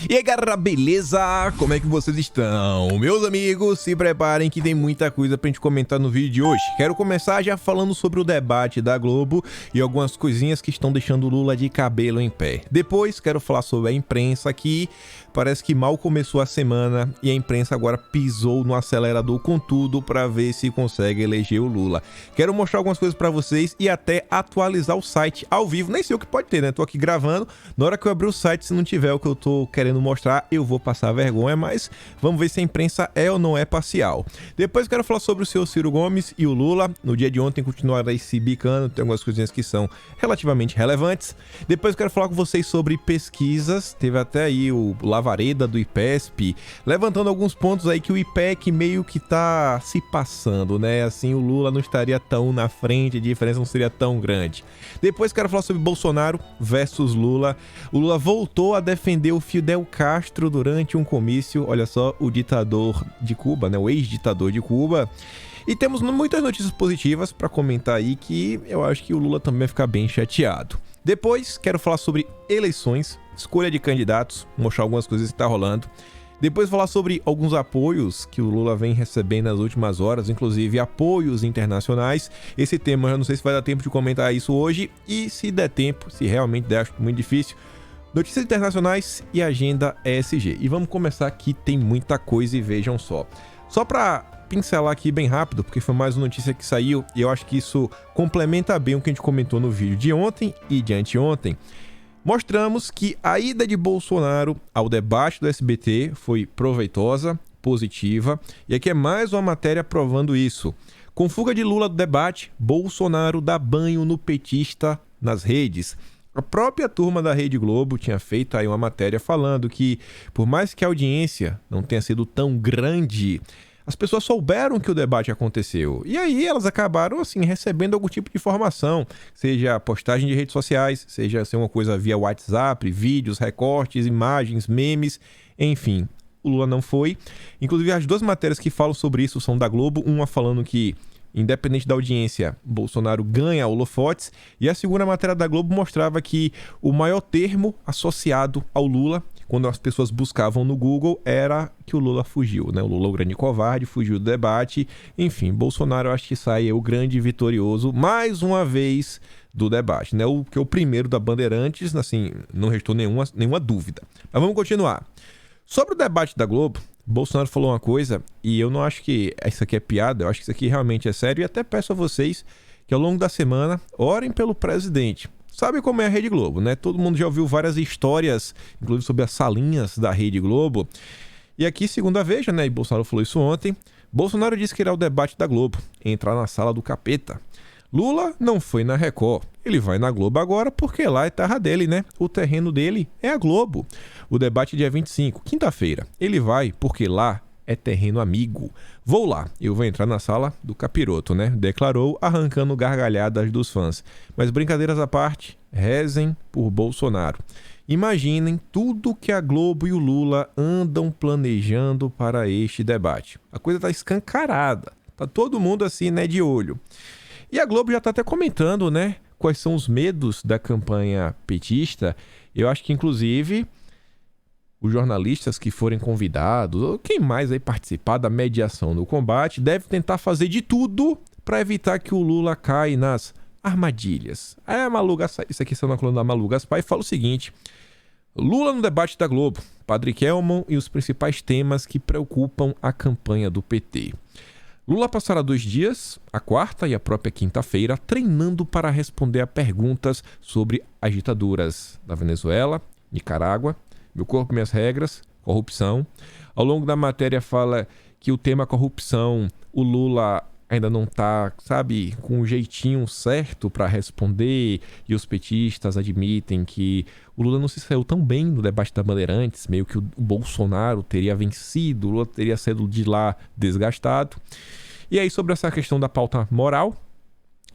E aí galera, beleza? Como é que vocês estão? Meus amigos, se preparem que tem muita coisa pra gente comentar no vídeo de hoje. Quero começar já falando sobre o debate da Globo e algumas coisinhas que estão deixando o Lula de cabelo em pé. Depois quero falar sobre a imprensa que parece que mal começou a semana e a imprensa agora pisou no acelerador com tudo pra ver se consegue eleger o Lula. Quero mostrar algumas coisas pra vocês e até atualizar o site ao vivo. Nem sei o que pode ter, né? Tô aqui gravando. Na hora que eu abrir o site, se não tiver o que eu tô querendo mostrar, eu vou passar vergonha, mas vamos ver se a imprensa é ou não é parcial. Depois quero falar sobre o senhor Ciro Gomes e o Lula. No dia de ontem continuaram aí se bicando, tem algumas coisinhas que são relativamente relevantes. Depois quero falar com vocês sobre pesquisas. Teve até aí o Lavareda do IPESP, levantando alguns pontos aí que o IPEC meio que tá se passando, né? Assim, o Lula não estaria tão na frente, a diferença não seria tão grande. Depois quero falar sobre Bolsonaro versus Lula. O Lula voltou a defender o Fidel Castro durante um comício, olha só, o ditador de Cuba, né? O ex-ditador de Cuba. E temos muitas notícias positivas para comentar aí que eu acho que o Lula também vai ficar bem chateado. Depois quero falar sobre eleições, escolha de candidatos, mostrar algumas coisas que tá rolando. Depois falar sobre alguns apoios que o Lula vem recebendo nas últimas horas, inclusive apoios internacionais. Esse tema eu não sei se vai dar tempo de comentar isso hoje e se der tempo, se realmente der, acho muito difícil. Notícias internacionais e agenda ESG. E vamos começar aqui, tem muita coisa e vejam só. Só para pincelar aqui bem rápido, porque foi mais uma notícia que saiu e eu acho que isso complementa bem o que a gente comentou no vídeo de ontem e de anteontem. Mostramos que a ida de Bolsonaro ao debate do SBT foi proveitosa, positiva, e aqui é mais uma matéria provando isso. Com fuga de Lula do debate, Bolsonaro dá banho no petista nas redes. A própria turma da Rede Globo tinha feito aí uma matéria falando que, por mais que a audiência não tenha sido tão grande, as pessoas souberam que o debate aconteceu. E aí elas acabaram, assim, recebendo algum tipo de informação, seja postagem de redes sociais, seja uma coisa via WhatsApp, vídeos, recortes, imagens, memes, enfim. O Lula não foi. Inclusive, as duas matérias que falam sobre isso são da Globo, uma falando que, independente da audiência, Bolsonaro ganha holofotes, e a segunda matéria da Globo mostrava que o maior termo associado ao Lula, quando as pessoas buscavam no Google, era que o Lula fugiu, né? O Lula, o grande covarde, fugiu do debate. Enfim, Bolsonaro, eu acho que sai o grande vitorioso, mais uma vez, do debate, né? O primeiro da Bandeirantes, assim, não restou nenhuma dúvida. Mas vamos continuar. Sobre o debate da Globo, Bolsonaro falou uma coisa, e eu não acho que isso aqui é piada, eu acho que isso aqui realmente é sério, e até peço a vocês que ao longo da semana orem pelo presidente. Sabe como é a Rede Globo, né? Todo mundo já ouviu várias histórias, inclusive sobre as salinhas da Rede Globo. E aqui, segundo a Veja, né? E Bolsonaro falou isso ontem. Bolsonaro disse que irá ao debate da Globo, entrar na sala do capeta. Lula não foi na Record. Ele vai na Globo agora porque lá é terra dele, né? O terreno dele é a Globo. O debate é dia 25, quinta-feira. Ele vai porque lá é terreno amigo. Vou lá, eu vou entrar na sala do capiroto, né? Declarou, arrancando gargalhadas dos fãs. Mas brincadeiras à parte, rezem por Bolsonaro. Imaginem tudo que a Globo e o Lula andam planejando para este debate. A coisa tá escancarada. Tá todo mundo assim, né, de olho. E a Globo já tá até comentando, né, quais são os medos da campanha petista. Eu acho que, inclusive, os jornalistas que forem convidados, ou quem mais aí participar da mediação no combate, deve tentar fazer de tudo para evitar que o Lula caia nas armadilhas. Aí a Malu Gaspar, isso aqui está na coluna da Malu Gaspar, e fala o seguinte: Lula no debate da Globo, Padre Kelmon e os principais temas que preocupam a campanha do PT. Lula passará 2 dias, a quarta e a própria quinta-feira, treinando para responder a perguntas sobre as ditaduras da Venezuela, Nicarágua, Meu Corpo, Minhas Regras, corrupção. Ao longo da matéria fala que o tema corrupção, o Lula ainda não está, sabe, com um jeitinho certo para responder, e os petistas admitem que o Lula não se saiu tão bem no debate da Bandeirantes, meio que o Bolsonaro teria vencido, o Lula teria saído de lá desgastado. E aí, sobre essa questão da pauta moral,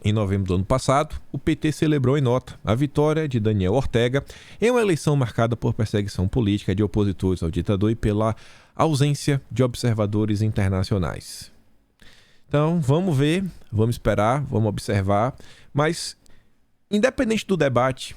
em novembro do ano passado, o PT celebrou em nota a vitória de Daniel Ortega em uma eleição marcada por perseguição política de opositores ao ditador e pela ausência de observadores internacionais. Então, vamos ver, vamos esperar, vamos observar, mas independente do debate,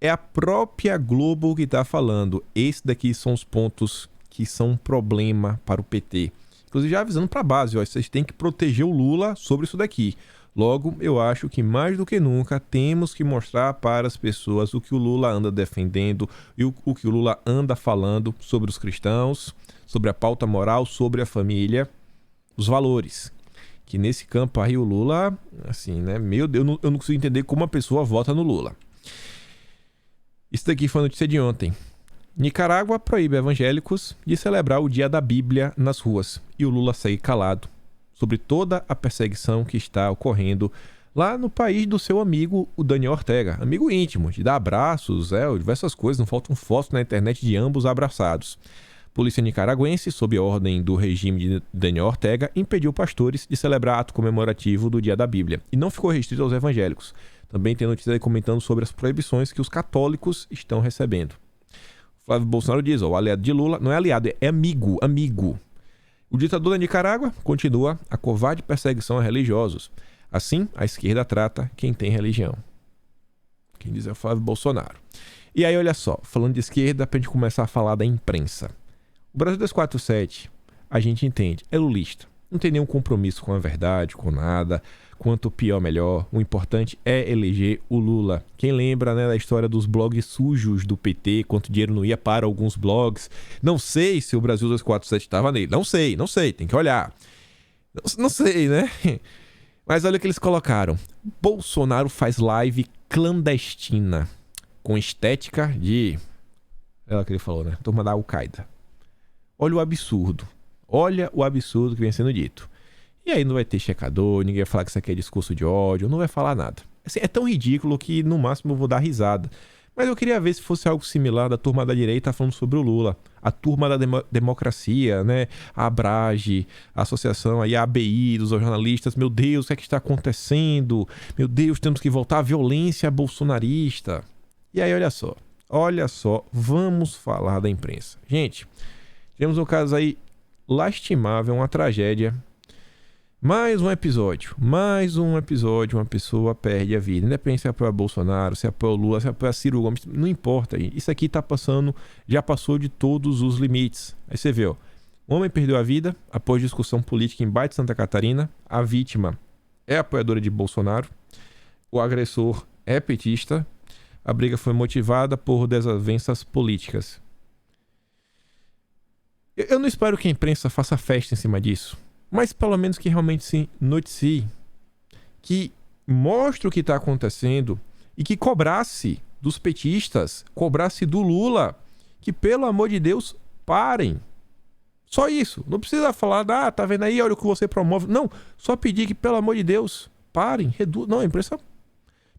É a própria Globo que está falando. Esses daqui são os pontos que são um problema para o PT. Inclusive já avisando para a base, ó, vocês têm que proteger o Lula sobre isso daqui. Logo, eu acho que mais do que nunca temos que mostrar para as pessoas o que o Lula anda defendendo e o que o Lula anda falando sobre os cristãos, sobre a pauta moral, sobre a família, os valores. Que nesse campo aí o Lula, assim, né? Meu Deus, eu não consigo entender como a pessoa vota no Lula. Isso daqui foi a notícia de ontem. Nicarágua proíbe evangélicos de celebrar o Dia da Bíblia nas ruas. E o Lula segue calado sobre toda a perseguição que está ocorrendo lá no país do seu amigo, o Daniel Ortega. Amigo íntimo, de dar abraços, diversas coisas. Não faltam fotos na internet de ambos abraçados. Polícia nicaragüense, sob ordem do regime de Daniel Ortega, impediu pastores de celebrar ato comemorativo do Dia da Bíblia. E não ficou restrito aos evangélicos. Também tem notícia aí comentando sobre as proibições que os católicos estão recebendo. Flávio Bolsonaro diz, o aliado de Lula não é aliado, é amigo. O ditador da Nicarágua continua a covarde perseguição a religiosos. Assim, a esquerda trata quem tem religião. Quem diz é o Flávio Bolsonaro. E aí, olha só, falando de esquerda, pra gente começar a falar da imprensa. O Brasil 247, a gente entende, é lulista. Não tem nenhum compromisso com a verdade, com nada. Quanto pior, melhor. O importante é eleger o Lula. Quem lembra, né, da história dos blogs sujos do PT, quanto dinheiro não ia para alguns blogs. Não sei se o Brasil 247 estava nele. Não sei. Tem que olhar. Não sei, né? Mas olha o que eles colocaram. Bolsonaro faz live clandestina com estética de... É o que ele falou, né? Turma da Al-Qaeda. Olha o absurdo. Olha o absurdo que vem sendo dito. E aí não vai ter checador, ninguém vai falar que isso aqui é discurso de ódio, não vai falar nada. Assim, é tão ridículo que no máximo eu vou dar risada. Mas eu queria ver se fosse algo similar da turma da direita falando sobre o Lula. A turma da democracia, né? A Abrage, a associação aí, a ABI dos jornalistas. Meu Deus, o que é que está acontecendo? Meu Deus, temos que voltar à violência bolsonarista. E aí, olha só, vamos falar da imprensa. Gente, tivemos um caso aí lastimável, uma tragédia. Mais um episódio, uma pessoa perde a vida. Independente se apoia Bolsonaro, se apoia o Lula, se apoia Ciro Gomes, não importa. Isso aqui tá passando, já passou de todos os limites. Aí você vê, ó, um homem perdeu a vida após discussão política em Baía de Santa Catarina. A vítima é apoiadora de Bolsonaro. O agressor é petista. A briga foi motivada por desavenças políticas. Eu não espero que a imprensa faça festa em cima disso. Mas pelo menos que realmente se noticie, que mostre o que está acontecendo e que cobrasse dos petistas, cobrasse do Lula, que pelo amor de Deus, parem. Só isso. Não precisa falar, tá vendo aí, olha o que você promove. Não, só pedir que pelo amor de Deus, parem, reduzam. Não, a imprensa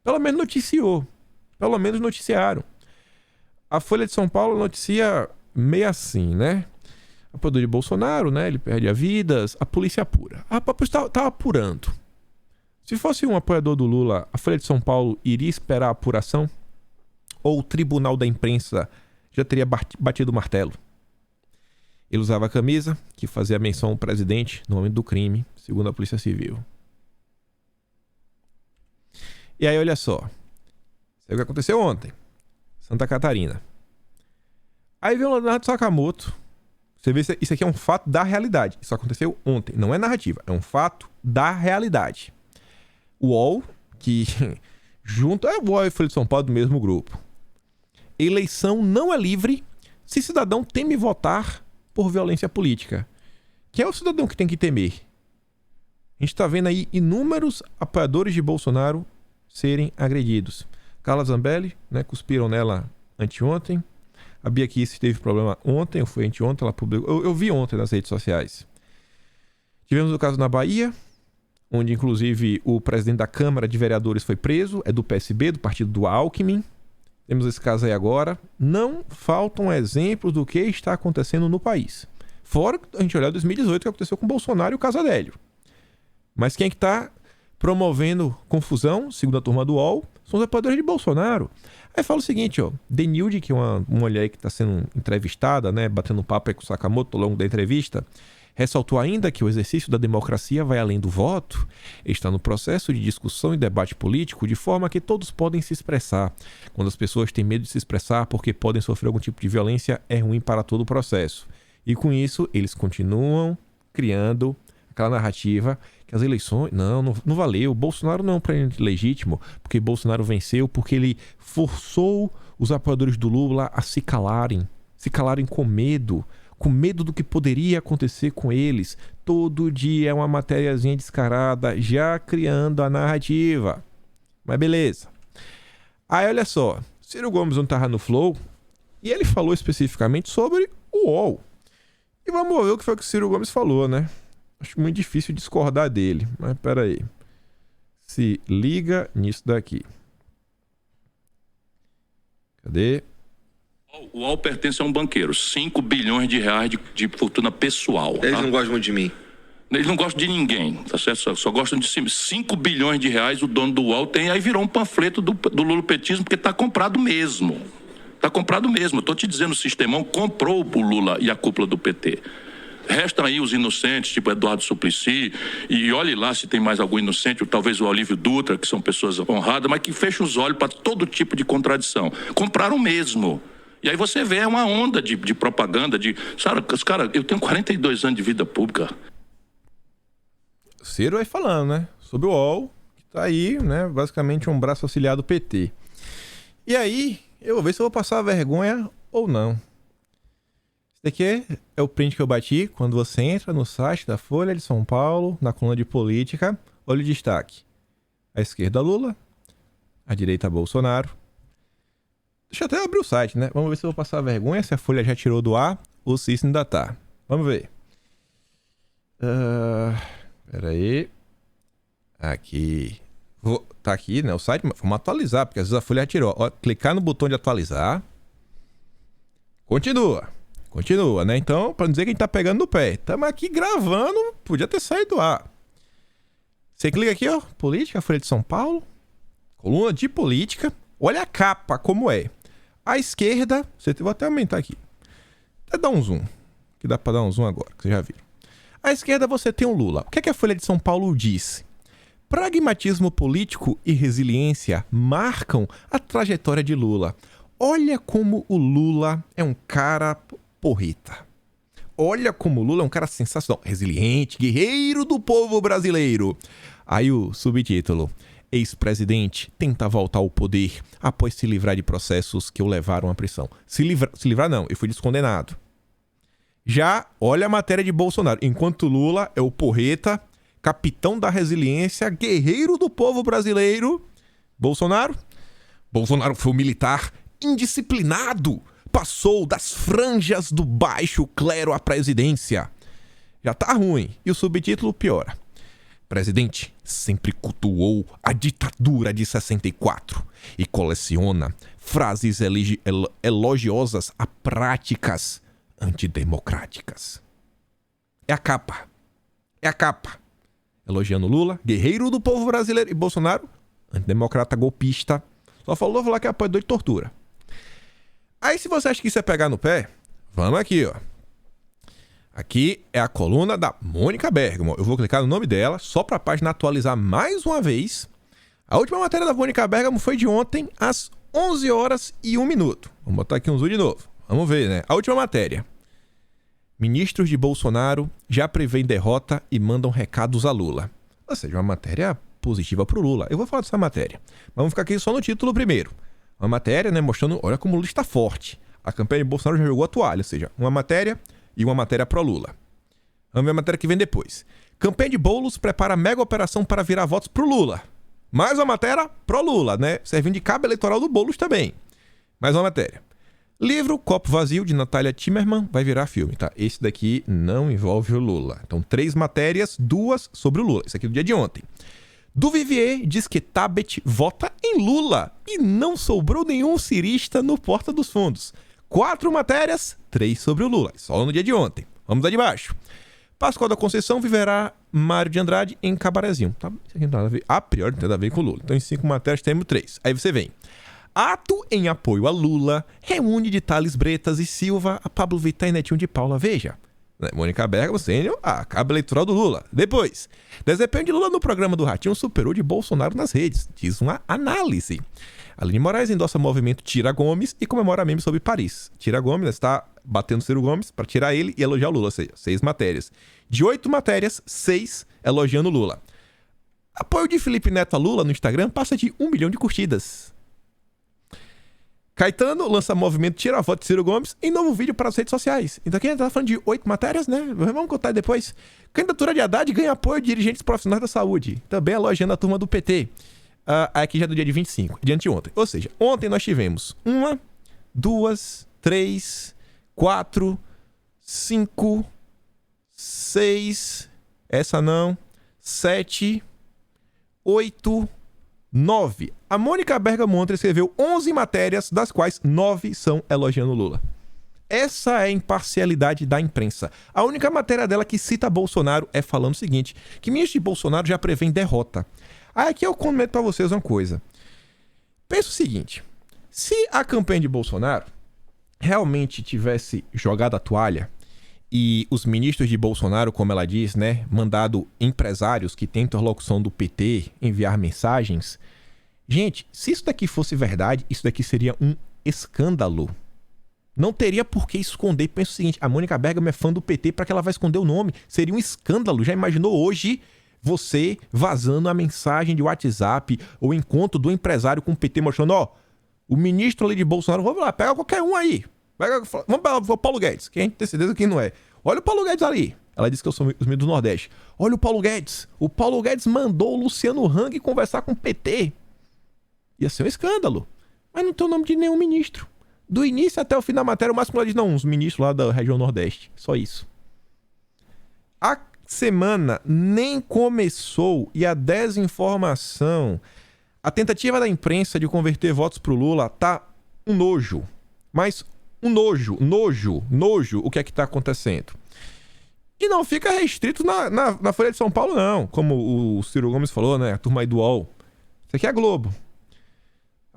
pelo menos noticiou, pelo menos noticiaram. A Folha de São Paulo noticia meio assim, né? Apoiador de Bolsonaro, né? Ele perde a vida, a polícia apura. A polícia tá apurando. Se fosse um apoiador do Lula, a Folha de São Paulo iria esperar a apuração? Ou o Tribunal da Imprensa já teria batido o martelo? Ele usava a camisa que fazia menção ao presidente no momento do crime, segundo a Polícia Civil. E aí, olha só. Isso é o que aconteceu ontem. Santa Catarina. Aí veio o Leonardo Sakamoto. Você vê, isso aqui é um fato da realidade. Isso aconteceu ontem. Não é narrativa, é um fato da realidade. O UOL, que junto... o UOL e Folha de São Paulo do mesmo grupo. Eleição não é livre se cidadão teme votar por violência política. Quem é o cidadão que tem que temer? A gente está vendo aí inúmeros apoiadores de Bolsonaro serem agredidos. Carla Zambelli, né, cuspiram nela anteontem. A Bia Kicis teve problema ontem, ou foi anteontem, ela publicou. Eu vi ontem nas redes sociais. Tivemos o caso na Bahia, onde inclusive o presidente da Câmara de Vereadores foi preso, é do PSB, do partido do Alckmin. Temos esse caso aí agora. Não faltam exemplos do que está acontecendo no país. Fora a gente olhar 2018, o que aconteceu com o Bolsonaro e o Casadélio. Mas quem é que está promovendo confusão, segundo a turma do UOL, são os apoiadores de Bolsonaro. Aí fala o seguinte, ó, Denilde, que é uma mulher que está sendo entrevistada, né, batendo papo aí com o Sakamoto ao longo da entrevista, Ressaltou ainda que o exercício da democracia vai além do voto, está no processo de discussão e debate político de forma que todos podem se expressar. Quando as pessoas têm medo de se expressar porque podem sofrer algum tipo de violência, é ruim para todo o processo. E com isso, eles continuam criando aquela narrativa que as eleições... Não valeu. O Bolsonaro não é um presidente legítimo, porque Bolsonaro venceu porque ele forçou os apoiadores do Lula a se calarem com medo do que poderia acontecer com eles. Todo dia é uma matériazinha descarada, já criando a narrativa. Mas beleza. Aí olha só, Ciro Gomes não tava no Flow e ele falou especificamente sobre o UOL. E vamos ver o que foi que o Ciro Gomes falou, né? Acho muito difícil discordar dele, mas peraí. Se liga nisso daqui. Cadê? O UOL pertence a um banqueiro, 5 bilhões de reais de fortuna pessoal. Eles não gostam muito de mim. Eles não gostam de ninguém, tá certo? Só gostam de 5 bilhões de reais o dono do UOL tem, aí virou um panfleto do lulopetismo, porque tá comprado mesmo. Tá comprado mesmo. Eu tô te dizendo, o Sistemão comprou o Lula e a cúpula do PT. Restam aí os inocentes, tipo Eduardo Suplicy, e olhe lá se tem mais algum inocente, ou talvez o Olívio Dutra, que são pessoas honradas, mas que fecham os olhos para todo tipo de contradição. Compraram mesmo. E aí você vê uma onda de propaganda, Sabe, os caras, eu tenho 42 anos de vida pública. O Ciro vai falando, né? Sobre o UOL, que tá aí, né? Basicamente um braço auxiliar do PT. E aí, eu vou ver se eu vou passar vergonha ou não. Isso daqui é o print que eu bati quando você entra no site da Folha de São Paulo, na coluna de política. Olha o destaque. À esquerda, Lula. À direita, Bolsonaro. Deixa eu até abrir o site, né? Vamos ver se eu vou passar vergonha, se a Folha já tirou do ar ou se isso ainda tá. Vamos ver. Pera aí. Aqui. Tá aqui, né? O site. Vamos atualizar, porque às vezes a Folha já tirou. Ó, clicar no botão de atualizar. Continua, né? Então, pra não dizer que a gente tá pegando no pé. Estamos aqui gravando, podia ter saído do ar. Você clica aqui, ó. Política, Folha de São Paulo. Coluna de política. Olha a capa, como é. À esquerda, vou até aumentar aqui. Até dar um zoom. Que dá pra dar um zoom agora, que vocês já viram. À esquerda você tem o Lula. O que é que a Folha de São Paulo diz? Pragmatismo político e resiliência marcam a trajetória de Lula. Olha como o Lula é um cara porreta. Olha como o Lula é um cara sensacional. Resiliente, guerreiro do povo brasileiro. Aí o subtítulo. Ex-presidente tenta voltar ao poder após se livrar de processos que o levaram à prisão. Se livrar não, ele foi descondenado. Já olha a matéria de Bolsonaro. Enquanto Lula é o porreta, capitão da resiliência, guerreiro do povo brasileiro. Bolsonaro foi um militar indisciplinado. Passou das franjas do baixo clero à presidência. Já tá ruim. E o subtítulo piora. Presidente sempre cultuou a ditadura de 64 e coleciona frases elogiosas a práticas antidemocráticas. É a capa. Elogiando Lula, guerreiro do povo brasileiro, e Bolsonaro, antidemocrata golpista. Só falou lá que é apoiador de tortura. Aí se você acha que isso é pegar no pé, vamos aqui, ó. Aqui é a coluna da Mônica Bergamo. Eu vou clicar no nome dela, só para a página atualizar mais uma vez. A última matéria da Mônica Bergamo foi de ontem, às 11 horas e 1 minuto. Vamos botar aqui um zoom de novo. Vamos ver, né? A última matéria. Ministros de Bolsonaro já prevêem derrota e mandam recados a Lula. Ou seja, uma matéria positiva para o Lula. Eu vou falar dessa matéria. Vamos ficar aqui só no título primeiro. Uma matéria, né, mostrando, olha como o Lula está forte. A campanha de Bolsonaro já jogou a toalha, ou seja, uma matéria e uma matéria pró-Lula. Vamos ver a matéria que vem depois. Campanha de Boulos prepara mega operação para virar votos pro Lula. Mais uma matéria pró-Lula, né? Servindo de cabo eleitoral do Boulos também. Mais uma matéria. Livro Copo Vazio, de Natália Timmerman, vai virar filme, tá? Esse daqui não envolve o Lula. Então, 3 matérias, 2 sobre o Lula. Isso aqui é do dia de ontem. Do Vivier diz que Tabet vota em Lula e não sobrou nenhum cirista no Porta dos Fundos. 4 matérias, 3 sobre o Lula. Só no dia de ontem. Vamos dar de baixo. Pascoal da Conceição viverá Mário de Andrade em Cabarezinho. Tá? Isso aqui não tem nada a ver. A priori não tem nada a ver com o Lula. Então, em 5 matérias, temos 3. Aí você vem. Ato em apoio a Lula reúne de Thales Bretas e Silva a Pablo Vittar e Netinho de Paula. Veja, Mônica Bergamo Sênior, a cabo eleitoral do Lula. Depois, desempenho de Lula no programa do Ratinho superou de Bolsonaro nas redes, diz uma análise. Aline Moraes endossa movimento Tira Gomes e comemora meme sobre Paris. Tira Gomes está batendo Ciro Gomes para tirar ele e elogiar o Lula, ou seja, 6 matérias. De 8 matérias, 6 elogiando o Lula. Apoio de Felipe Neto a Lula no Instagram passa de 1 milhão de curtidas. Caetano lança movimento Tira a Voto de Ciro Gomes em novo vídeo para as redes sociais. Então aqui a gente tá falando de 8 matérias, né? Vamos contar depois. Candidatura de Haddad ganha apoio de dirigentes profissionais da saúde. Também elogiando a turma do PT. Aqui já é do dia de 25, de anteontem. Ou seja, ontem nós tivemos 1, 2, 3, 4, 5, 6, essa não, 7, 8, 9. A Mônica Bergamo ontem escreveu 11 matérias, das quais 9 são elogiando o Lula. Essa é a imparcialidade da imprensa. A única matéria dela que cita Bolsonaro é falando o seguinte, que ministro de Bolsonaro já prevê derrota. Aí aqui eu comento pra vocês uma coisa. Pensa o seguinte, se a campanha de Bolsonaro realmente tivesse jogado a toalha e os ministros de Bolsonaro, como ela diz, né, mandado empresários que têm interlocução do PT enviar mensagens, gente, se isso daqui fosse verdade, isso daqui seria um escândalo. Não teria por que esconder. Pensa o seguinte, a Mônica Bergamo é fã do PT, para que ela vai esconder o nome? Seria um escândalo. Já imaginou hoje você vazando a mensagem de WhatsApp ou encontro do empresário com o PT mostrando, ó, o ministro ali de Bolsonaro, vamos lá, pega qualquer um aí. Vamos pegar o Paulo Guedes, que a gente tem certeza que não é. Olha o Paulo Guedes ali. Ela disse que eu sou os meus do Nordeste. Olha o Paulo Guedes. O Paulo Guedes mandou o Luciano Hang conversar com o PT. Ia ser um escândalo. Mas não tem o nome de nenhum ministro. Do início até o fim da matéria, o máximo ela diz, não, uns ministros lá da região Nordeste. Só isso. A semana nem começou e a desinformação, a tentativa da imprensa de converter votos pro Lula tá um nojo. Mas um nojo o que é que tá acontecendo. E não fica restrito na Folha de São Paulo, não. Como o Ciro Gomes falou, né? A turma aí do UOL. Isso aqui é a Globo.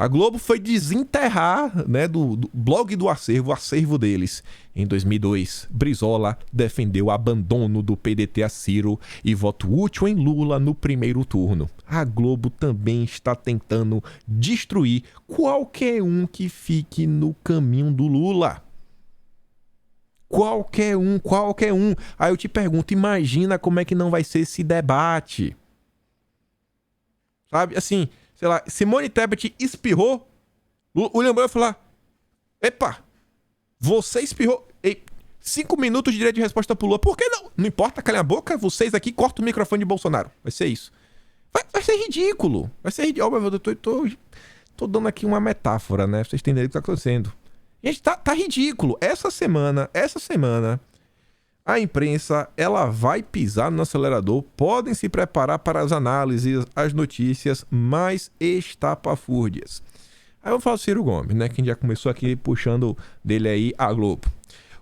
A Globo foi desenterrar, né, do blog do acervo, o acervo deles. Em 2002, Brizola defendeu o abandono do PDT a Ciro e voto útil em Lula no primeiro turno. A Globo também está tentando destruir qualquer um que fique no caminho do Lula. Qualquer um. Aí eu te pergunto, imagina como é que não vai ser esse debate. Sabe, assim, sei lá, Simone Tebet espirrou, o William Bonner vai falar, epa, você espirrou, 5 minutos de direito de resposta pro Lula, por que não? Não importa, calem a boca, vocês aqui cortam o microfone de Bolsonaro, vai ser isso. Vai ser ridículo, eu tô dando aqui uma metáfora, né, pra vocês entenderem o que tá acontecendo. Gente, tá ridículo. Essa semana, a imprensa, ela vai pisar no acelerador. Podem se preparar para as análises, as notícias mais estapafúrdias. Aí vamos falar do Ciro Gomes, né? Quem já começou aqui puxando dele aí a Globo.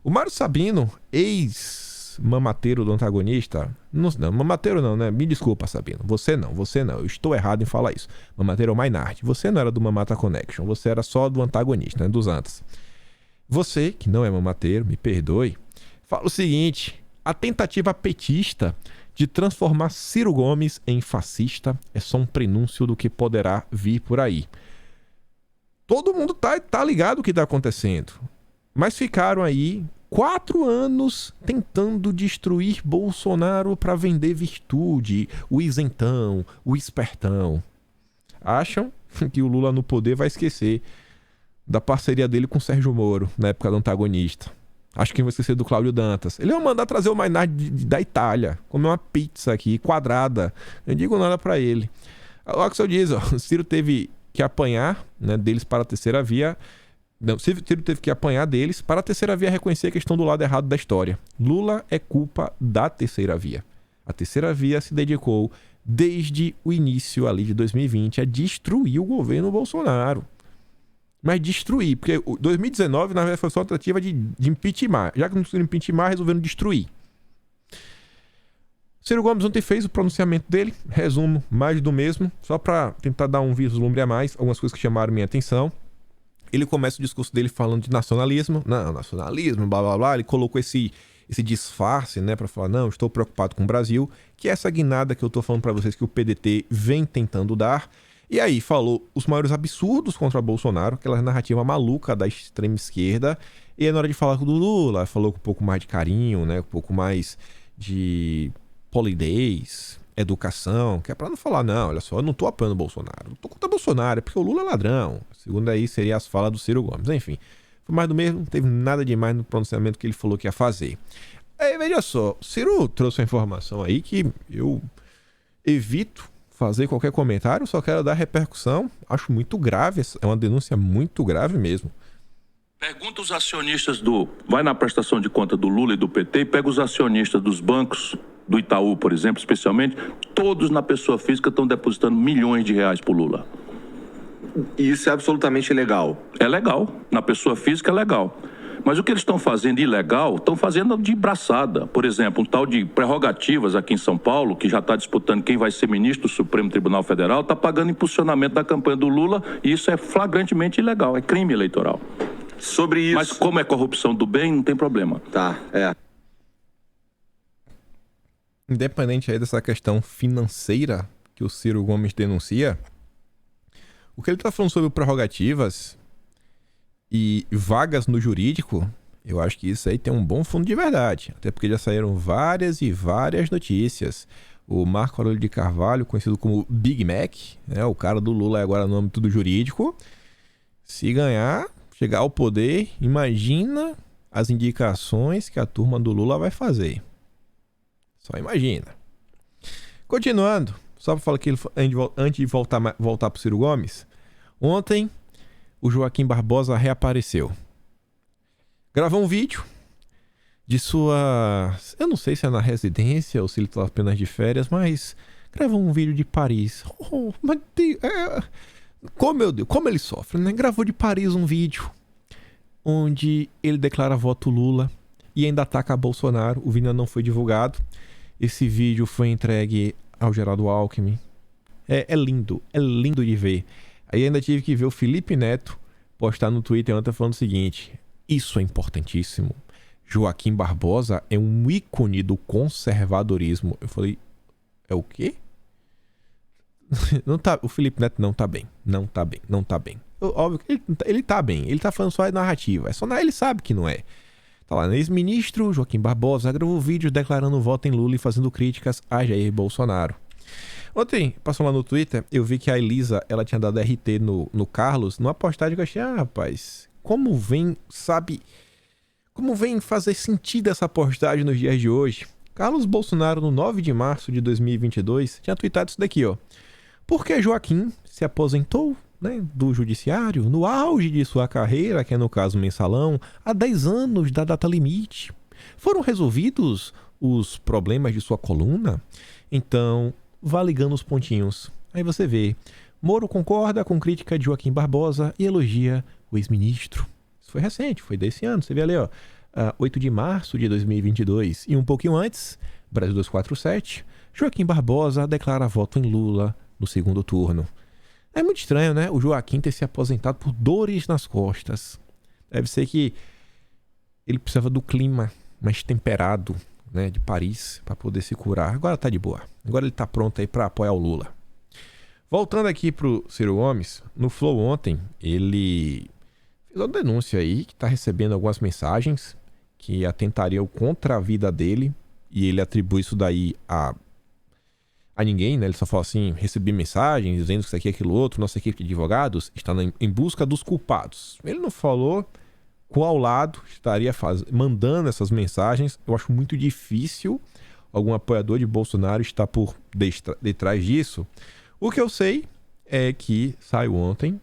O Mário Sabino, ex-mamateiro do antagonista... Não, mamateiro não, né? Me desculpa, Sabino. Você não. Eu estou errado em falar isso. Mamateiro é o Mainardi. Você não era do Mamata Connection. Você era só do antagonista, né? Dos antes. Você, que não é mamateiro, me perdoe, fala o seguinte, a tentativa petista de transformar Ciro Gomes em fascista é só um prenúncio do que poderá vir por aí. Todo mundo tá ligado o que tá acontecendo, mas ficaram aí 4 anos tentando destruir Bolsonaro para vender virtude, o isentão, o espertão. Acham que o Lula no poder vai esquecer da parceria dele com o Sérgio Moro, na época do antagonista. Acho que vai esquecer do Cláudio Dantas. Ele vai mandar trazer o Mainardi da Itália, comer uma pizza aqui, quadrada. Não digo nada pra ele. Olha o que o senhor diz, ó. O Ciro teve que apanhar, né, deles para a terceira via. Não, Ciro teve que apanhar deles para a terceira via reconhecer que estão do lado errado da história. Lula é culpa da terceira via. A terceira via se dedicou, desde o início ali de 2020, a destruir o governo Bolsonaro. Mas destruir, porque 2019, na verdade, foi só uma tentativa de impeachment. Já que não conseguiram impeachment, resolveram destruir. Ciro Gomes ontem fez o pronunciamento dele, resumo, mais do mesmo, só para tentar dar um vislumbre a mais, algumas coisas que chamaram minha atenção. Ele começa o discurso dele falando de nacionalismo, não, nacionalismo, blá blá blá, ele colocou esse esse disfarce, né, para falar, não, estou preocupado com o Brasil, que é essa guinada que eu tô falando para vocês que o PDT vem tentando dar. E aí falou os maiores absurdos contra Bolsonaro, aquela narrativa maluca da extrema esquerda. E aí na hora de falar do Lula, falou com um pouco mais de carinho, né, um pouco mais de polidez, educação, que é pra não falar, não, olha só, eu não tô apoiando o Bolsonaro, eu tô contra o Bolsonaro, é porque o Lula é ladrão. Segundo aí, seria as falas do Ciro Gomes. Enfim, foi mais do mesmo, não teve nada demais no pronunciamento que ele falou que ia fazer. Aí, veja só, o Ciro trouxe uma informação aí que eu evito fazer qualquer comentário, só quero dar repercussão, acho muito grave, é uma denúncia muito grave mesmo. Pergunta os acionistas vai na prestação de conta do Lula e do PT e pega os acionistas dos bancos, do Itaú, por exemplo, especialmente, todos na pessoa física estão depositando milhões de reais pro Lula. E isso é absolutamente legal? É legal, na pessoa física é legal. Mas o que eles estão fazendo ilegal, estão fazendo de braçada. Por exemplo, um tal de prerrogativas aqui em São Paulo, que já está disputando quem vai ser ministro do Supremo Tribunal Federal, está pagando impulsionamento da campanha do Lula e isso é flagrantemente ilegal, é crime eleitoral. Sobre isso... Mas como é corrupção do bem, não tem problema. Tá, Independente aí dessa questão financeira que o Ciro Gomes denuncia, o que ele está falando sobre prerrogativas e vagas no jurídico, eu acho que isso aí tem um bom fundo de verdade. Até porque já saíram várias e várias notícias. O Marco Aurélio de Carvalho, conhecido como Big Mac, né, o cara do Lula é agora no âmbito do jurídico, se ganhar, chegar ao poder, imagina as indicações que a turma do Lula vai fazer. Só imagina. Continuando, só para falar que antes de voltar pro Ciro Gomes, ontem o Joaquim Barbosa reapareceu. Gravou um vídeo de sua... Eu não sei se é na residência ou se ele tá apenas de férias, mas gravou um vídeo de Paris. Oh, mas meu Deus, como ele sofre, né? Gravou de Paris um vídeo onde ele declara voto Lula e ainda ataca Bolsonaro. O vídeo não foi divulgado. Esse vídeo foi entregue ao Geraldo Alckmin. É lindo de ver. Aí ainda tive que ver o Felipe Neto postar no Twitter ontem falando o seguinte: isso é importantíssimo. Joaquim Barbosa é um ícone do conservadorismo. Eu falei, é o quê? Não tá, o Felipe Neto não tá bem. Óbvio que ele tá bem. Ele tá falando só a narrativa. Ele sabe que não é. Tá lá, ex-ministro Joaquim Barbosa gravou vídeos declarando voto em Lula e fazendo críticas a Jair Bolsonaro. Ontem, passou lá no Twitter, eu vi que a Elisa, ela tinha dado RT no Carlos, numa postagem que eu achei, rapaz, como vem fazer sentido essa postagem nos dias de hoje. Carlos Bolsonaro, no 9 de março de 2022, tinha tweetado isso daqui, ó. Porque Joaquim se aposentou, né, do judiciário, no auge de sua carreira, que é no caso mensalão, há 10 anos da data limite. Foram resolvidos os problemas de sua coluna? Então, vá ligando os pontinhos. Aí você vê, Moro concorda com crítica de Joaquim Barbosa e elogia o ex-ministro. Isso foi recente, foi desse ano, você vê ali, ó, 8 de março de 2022. E um pouquinho antes, Brasil 247, Joaquim Barbosa declara voto em Lula no segundo turno. É muito estranho, né? O Joaquim ter se aposentado por dores nas costas. Deve ser que ele precisava do clima mais temperado, né, de Paris para poder se curar. Agora tá de boa. Agora ele tá pronto aí para apoiar o Lula. Voltando aqui pro Ciro Gomes, no Flow ontem, ele fez uma denúncia aí que tá recebendo algumas mensagens que atentariam contra a vida dele e ele atribui isso daí a ninguém, né? Ele só fala assim, recebi mensagens dizendo que isso aqui, aquilo outro, nossa equipe de advogados está em busca dos culpados. Ele não falou qual lado estaria mandando essas mensagens. Eu acho muito difícil algum apoiador de Bolsonaro estar por detrás disso. O que eu sei é que saiu ontem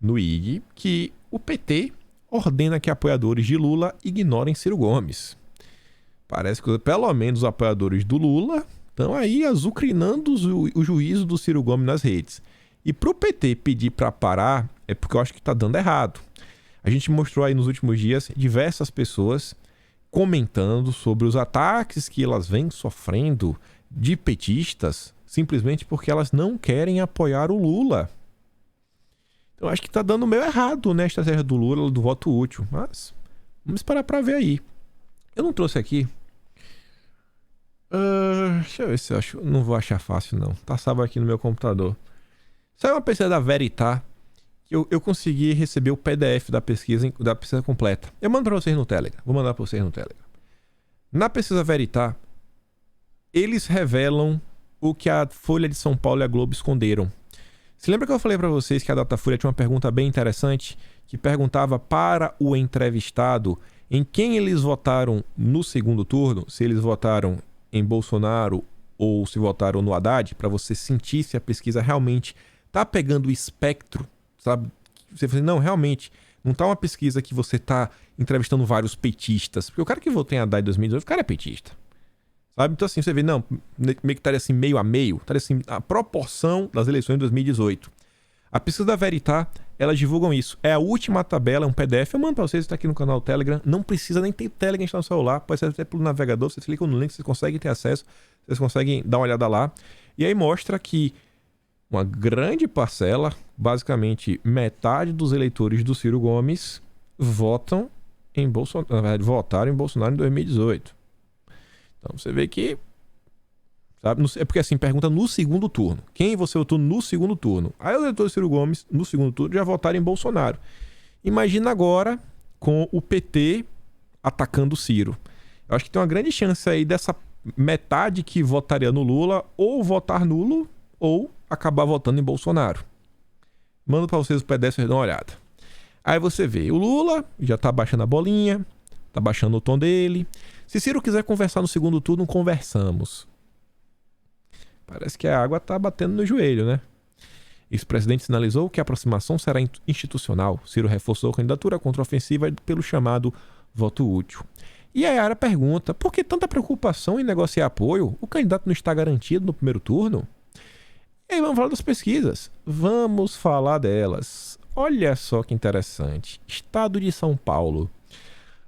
no IG que o PT ordena que apoiadores de Lula ignorem Ciro Gomes. Parece que pelo menos os apoiadores do Lula estão aí azucrinando o juízo do Ciro Gomes nas redes. E pro PT pedir para parar é porque eu acho que tá dando errado. A gente mostrou aí nos últimos dias diversas pessoas comentando sobre os ataques que elas vêm sofrendo de petistas simplesmente porque elas não querem apoiar o Lula. Então acho que tá dando meio errado, né, a estratégia do Lula do voto útil. Mas vamos esperar para ver aí. Eu não trouxe aqui. Deixa eu ver se eu acho. Não vou achar fácil, não. Tá salvo aqui no meu computador. Saiu uma pesquisa da Veritas. Eu consegui receber o PDF da pesquisa completa. Eu mando pra vocês no Telegram. Vou mandar pra vocês no Telegram. Na pesquisa Veritas, eles revelam o que a Folha de São Paulo e a Globo esconderam. Se lembra que eu falei pra vocês que a Datafolha tinha uma pergunta bem interessante? Que perguntava para o entrevistado em quem eles votaram no segundo turno, se eles votaram em Bolsonaro ou se votaram no Haddad, para você sentir se a pesquisa realmente tá pegando o espectro, sabe? Você fala, não, realmente, não tá uma pesquisa que você tá entrevistando vários petistas, porque o cara que votou em Haddad em 2018, o cara é petista, sabe? Então assim, você vê, não, meio que estaria assim meio a meio, estaria assim a proporção das eleições de 2018. A pesquisa da Veritas, elas divulgam isso. É a última tabela, é um PDF. Eu mando pra vocês, está aqui no canal do Telegram. Não precisa nem ter Telegram instalar no celular. Pode ser até pelo navegador. Vocês clicam no link, vocês conseguem ter acesso. Vocês conseguem dar uma olhada lá. E aí mostra que uma grande parcela, basicamente metade dos eleitores do Ciro Gomes, votam em Bolsonaro. Na verdade, votaram em Bolsonaro em 2018. Então você vê que... sabe? É porque assim, pergunta no segundo turno. Quem você votou no segundo turno? Aí os eleitores do Ciro Gomes, no segundo turno, já votaram em Bolsonaro. Imagina agora com o PT atacando o Ciro. Eu acho que tem uma grande chance aí dessa metade que votaria no Lula ou votar nulo ou acabar votando em Bolsonaro. Mando pra vocês o PDF, vocês dão uma olhada. Aí você vê, o Lula já tá baixando a bolinha, tá baixando o tom dele. Se Ciro quiser conversar no segundo turno, conversamos. Parece que a água tá batendo no joelho, né? Ex-presidente sinalizou que a aproximação será institucional. Ciro reforçou a candidatura contra-ofensiva pelo chamado voto útil. E a Yara pergunta, por que tanta preocupação em negociar apoio? O candidato não está garantido no primeiro turno? E aí vamos falar das pesquisas. Vamos falar delas. Olha só que interessante. Estado de São Paulo.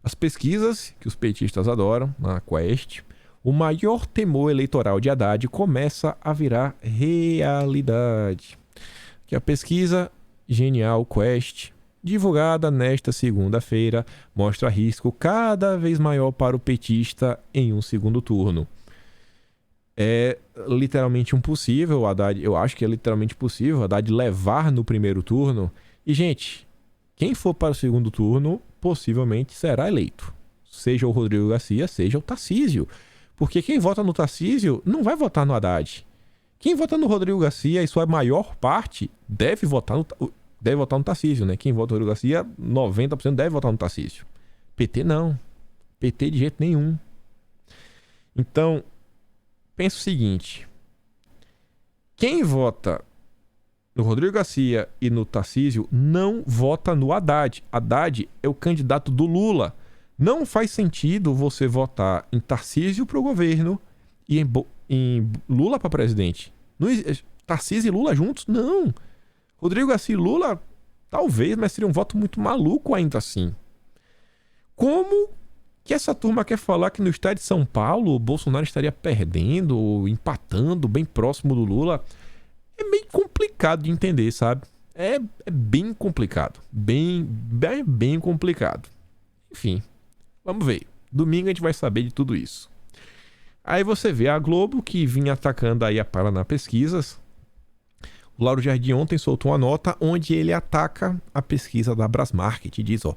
As pesquisas, que os petistas adoram, na Quest, o maior temor eleitoral de Haddad começa a virar realidade. Que a pesquisa Genial Quest, divulgada nesta segunda-feira, mostra risco cada vez maior para o petista em um segundo turno. É literalmente impossível, Haddad, eu acho que é literalmente possível, Haddad levar no primeiro turno. E, gente, quem for para o segundo turno, possivelmente será eleito. Seja o Rodrigo Garcia, seja o Tarcísio. Porque quem vota no Tarcísio não vai votar no Haddad. Quem vota no Rodrigo Garcia, e sua maior parte, deve votar no Tarcísio, né? Quem vota no Rodrigo Garcia, 90% deve votar no Tarcísio. PT não. PT de jeito nenhum. Então, pensa o seguinte. Quem vota no Rodrigo Garcia e no Tarcísio não vota no Haddad. Haddad é o candidato do Lula. Não faz sentido você votar em Tarcísio para o governo e em Lula para presidente. Não, Tarcísio e Lula juntos? Não. Rodrigo Garcia e Lula, talvez, mas seria um voto muito maluco ainda assim. Como que essa turma quer falar que no estado de São Paulo o Bolsonaro estaria perdendo ou empatando bem próximo do Lula? É meio complicado de entender, sabe? É bem complicado. Bem complicado. Enfim. Vamos ver. Domingo a gente vai saber de tudo isso. Aí você vê a Globo, que vinha atacando aí a Paraná Pesquisas. O Lauro Jardim ontem soltou uma nota onde ele ataca a pesquisa da Brasmarket e diz, ó,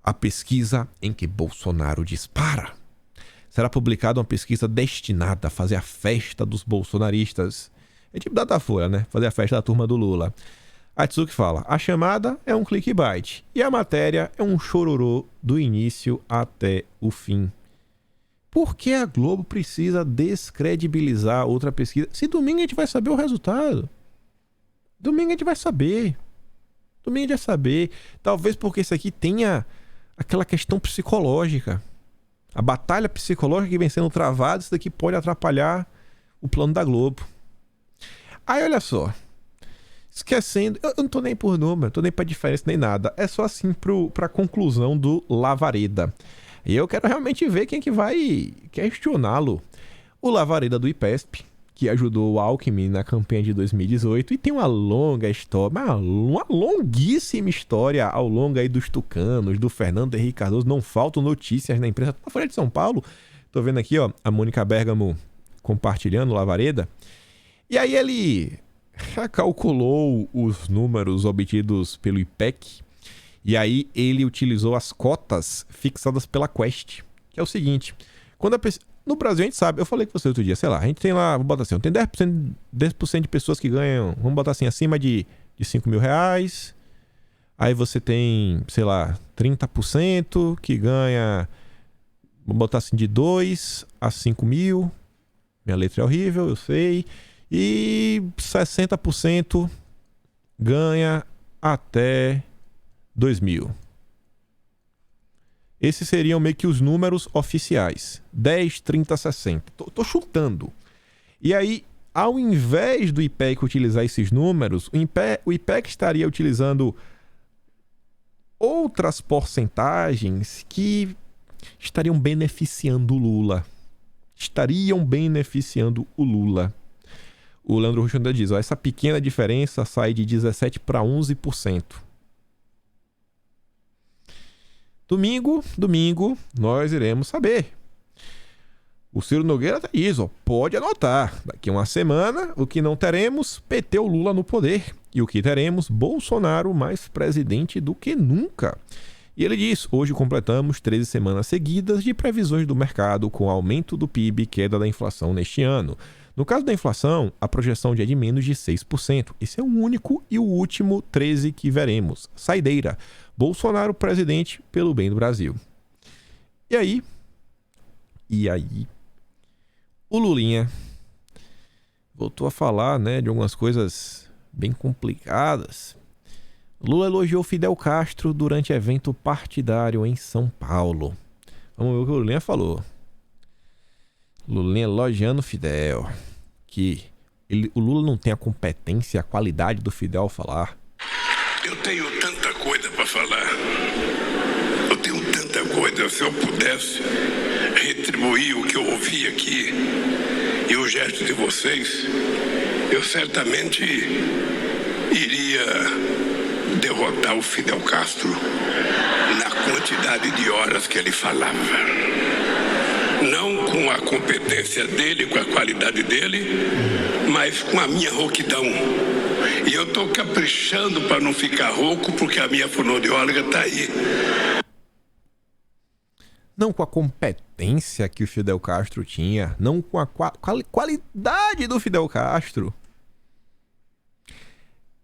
a pesquisa em que Bolsonaro dispara. Será publicada uma pesquisa destinada a fazer a festa dos bolsonaristas. É tipo Datafolha, né? Fazer a festa da turma do Lula. A Tsuki fala, a chamada é um clickbait e a matéria é um chororô do início até o fim. Por que a Globo precisa descredibilizar outra pesquisa? Se domingo a gente vai saber o resultado. Domingo a gente vai saber. Domingo a gente vai saber. Talvez porque isso aqui tenha aquela questão psicológica. A batalha psicológica que vem sendo travada, isso daqui pode atrapalhar o plano da Globo. Aí olha só. Esquecendo, eu não tô nem por número, não tô nem pra diferença nem nada. É só assim pra conclusão do Lavareda. E eu quero realmente ver quem que vai questioná-lo. O Lavareda do IPESP, que ajudou o Alckmin na campanha de 2018 e tem uma longa história, uma longuíssima história ao longo aí dos tucanos, do Fernando Henrique Cardoso. Não faltam notícias na imprensa. Na Folha de São Paulo, tô vendo aqui, ó, a Mônica Bergamo compartilhando, Lavareda. E aí ele calculou os números obtidos pelo IPEC e aí ele utilizou as cotas fixadas pela Quest, que é o seguinte, quando a pessoa... No Brasil a gente sabe, eu falei com você outro dia, sei lá, a gente tem lá, vou botar assim, tem 10% de pessoas que ganham, vamos botar assim, acima de 5 mil reais. Aí você tem, sei lá, 30% que ganha, vamos botar assim, de 2 a 5 mil. Minha letra é horrível, eu sei. E 60% ganha até 2 mil. Esses seriam meio que os números oficiais. 10, 30, 60. Tô chutando. E aí, ao invés do IPEC utilizar esses números, o IPEC estaria utilizando outras porcentagens que estariam beneficiando o Lula. O Leandro Rocha ainda diz, ó, essa pequena diferença sai de 17% para 11%. Domingo, nós iremos saber. O Ciro Nogueira tá diz, ó, pode anotar. Daqui a uma semana, o que não teremos, PT ou Lula no poder. E o que teremos, Bolsonaro mais presidente do que nunca. E ele diz, hoje completamos 13 semanas seguidas de previsões do mercado com aumento do PIB e queda da inflação neste ano. No caso da inflação, a projeção é de menos de 6%. Esse é o único e o último 13 que veremos. Saideira. Bolsonaro presidente pelo bem do Brasil. E aí, o Lulinha voltou a falar, né, de algumas coisas bem complicadas. Lula elogiou Fidel Castro durante evento partidário em São Paulo. Vamos ver o que o Lulinha falou. Lulinha elogiando Fidel, que o Lula não tem a competência, a qualidade do Fidel falar. Eu tenho tanta coisa para falar. Eu tenho tanta coisa. Se eu pudesse retribuir o que eu ouvi aqui e o gesto de vocês, eu certamente iria derrotar o Fidel Castro na quantidade de horas que ele falava. Não com a competência dele, com a qualidade dele, mas com a minha rouquidão. E eu estou caprichando para não ficar rouco, porque a minha fonoaudióloga está aí. Não com a competência que o Fidel Castro tinha, não com a qualidade do Fidel Castro.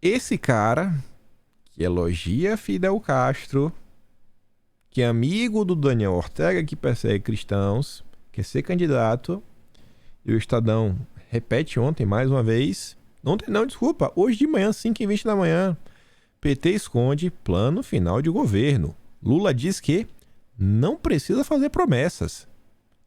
Esse cara que elogia Fidel Castro, que é amigo do Daniel Ortega, que persegue cristãos, quer ser candidato, e o Estadão repete ontem mais uma vez, ontem não, desculpa, hoje de manhã, 5h20 da manhã, PT esconde plano final de governo. Lula diz que não precisa fazer promessas.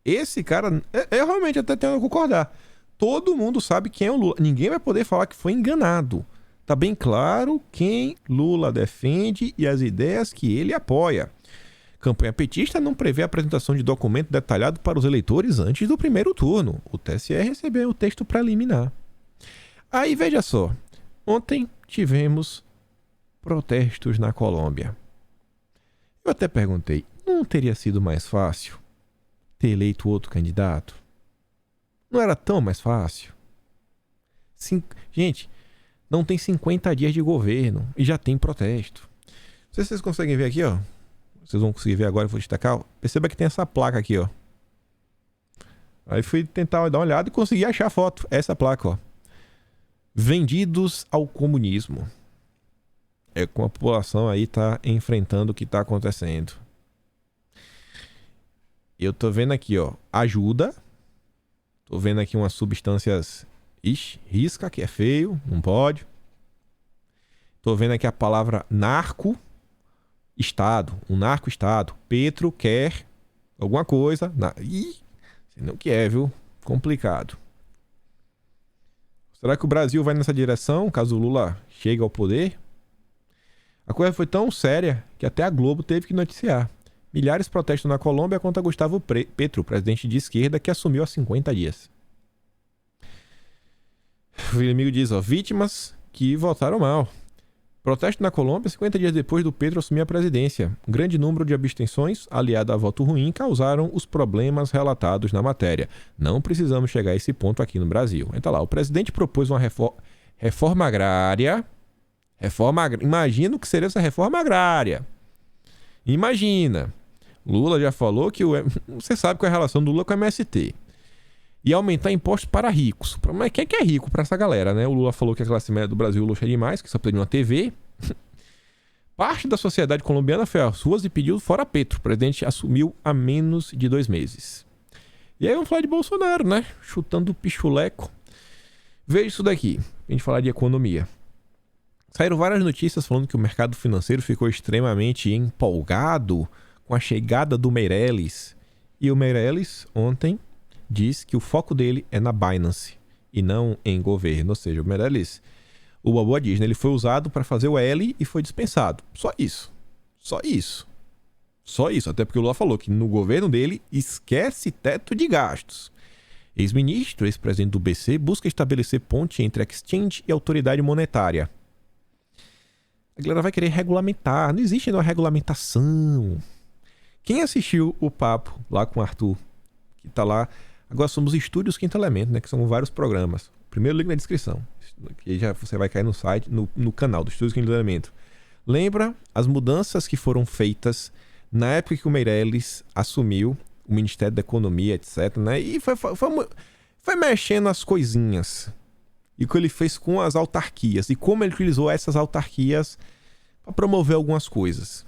Esse cara, eu realmente até tenho que concordar. Todo mundo sabe quem é o Lula. Ninguém vai poder falar que foi enganado. Tá bem claro quem Lula defende e as ideias que ele apoia. Campanha petista não prevê a apresentação de documento detalhado para os eleitores antes do primeiro turno. O TSE recebeu o texto preliminar. Aí veja só, ontem tivemos protestos na Colômbia. Eu até perguntei, não teria sido mais fácil ter eleito outro candidato? Não era tão mais fácil? Gente, não tem 50 dias de governo e já tem protesto. Não sei se vocês conseguem ver aqui, ó. Vocês vão conseguir ver agora, eu vou destacar. Perceba que tem essa placa aqui, ó. Aí fui tentar dar uma olhada e consegui achar a foto. Essa placa, ó. Vendidos ao comunismo. É como a população aí tá enfrentando o que tá acontecendo. Eu tô vendo aqui, ó. Ajuda. Tô vendo aqui umas substâncias... Ixi, risca, que é feio. Não pode. Tô vendo aqui a palavra narco. Estado, um narco-estado. Petro quer alguma coisa. Ih, sei não que é, viu? Complicado. Será que o Brasil vai nessa direção, caso o Lula chegue ao poder? A coisa foi tão séria que até a Globo teve que noticiar. Milhares protestam na Colômbia contra Gustavo Petro, presidente de esquerda que assumiu há 50 dias. O inimigo diz, ó, vítimas que votaram mal. Protesto na Colômbia 50 dias depois do Petro assumir a presidência. Um grande número de abstenções, aliado a voto ruim, causaram os problemas relatados na matéria. Não precisamos chegar a esse ponto aqui no Brasil. Então lá, o presidente propôs uma reforma agrária. Imagina o que seria essa reforma agrária. Imagina. Lula já falou que você sabe qual é a relação do Lula com o MST. E aumentar impostos para ricos. Mas quem é que é rico para essa galera, né? O Lula falou que a classe média do Brasil luxa demais, que só precisa de uma TV. Parte da sociedade colombiana foi às ruas e pediu fora Petro. O presidente assumiu há menos de 2 meses. E aí vamos falar de Bolsonaro, né? Chutando o pichuleco. Veja isso daqui. A gente falar de economia. Saíram várias notícias falando que o mercado financeiro ficou extremamente empolgado com a chegada do Meirelles. E o Meirelles, ontem, diz que o foco dele é na Binance e não em governo. Ou seja, o Meirelles, o Bobo diz, né? Ele foi usado para fazer o L e foi dispensado. Só isso. Só isso. Só isso. Até porque o Lula falou que no governo dele esquece teto de gastos. Ex-ministro, ex-presidente do BC, busca estabelecer ponte entre exchange e autoridade monetária. A galera vai querer regulamentar. Não existe uma regulamentação. Quem assistiu o papo lá com o Arthur, que tá lá... Agora somos Estúdios Quinto Elemento, né? Que são vários programas. Primeiro link na descrição. Que já você vai cair no site, no canal do Estúdios Quinto Elemento. Lembra as mudanças que foram feitas na época que o Meirelles assumiu o Ministério da Economia, etc, né? E foi mexendo as coisinhas. E o que ele fez com as autarquias. E como ele utilizou essas autarquias para promover algumas coisas.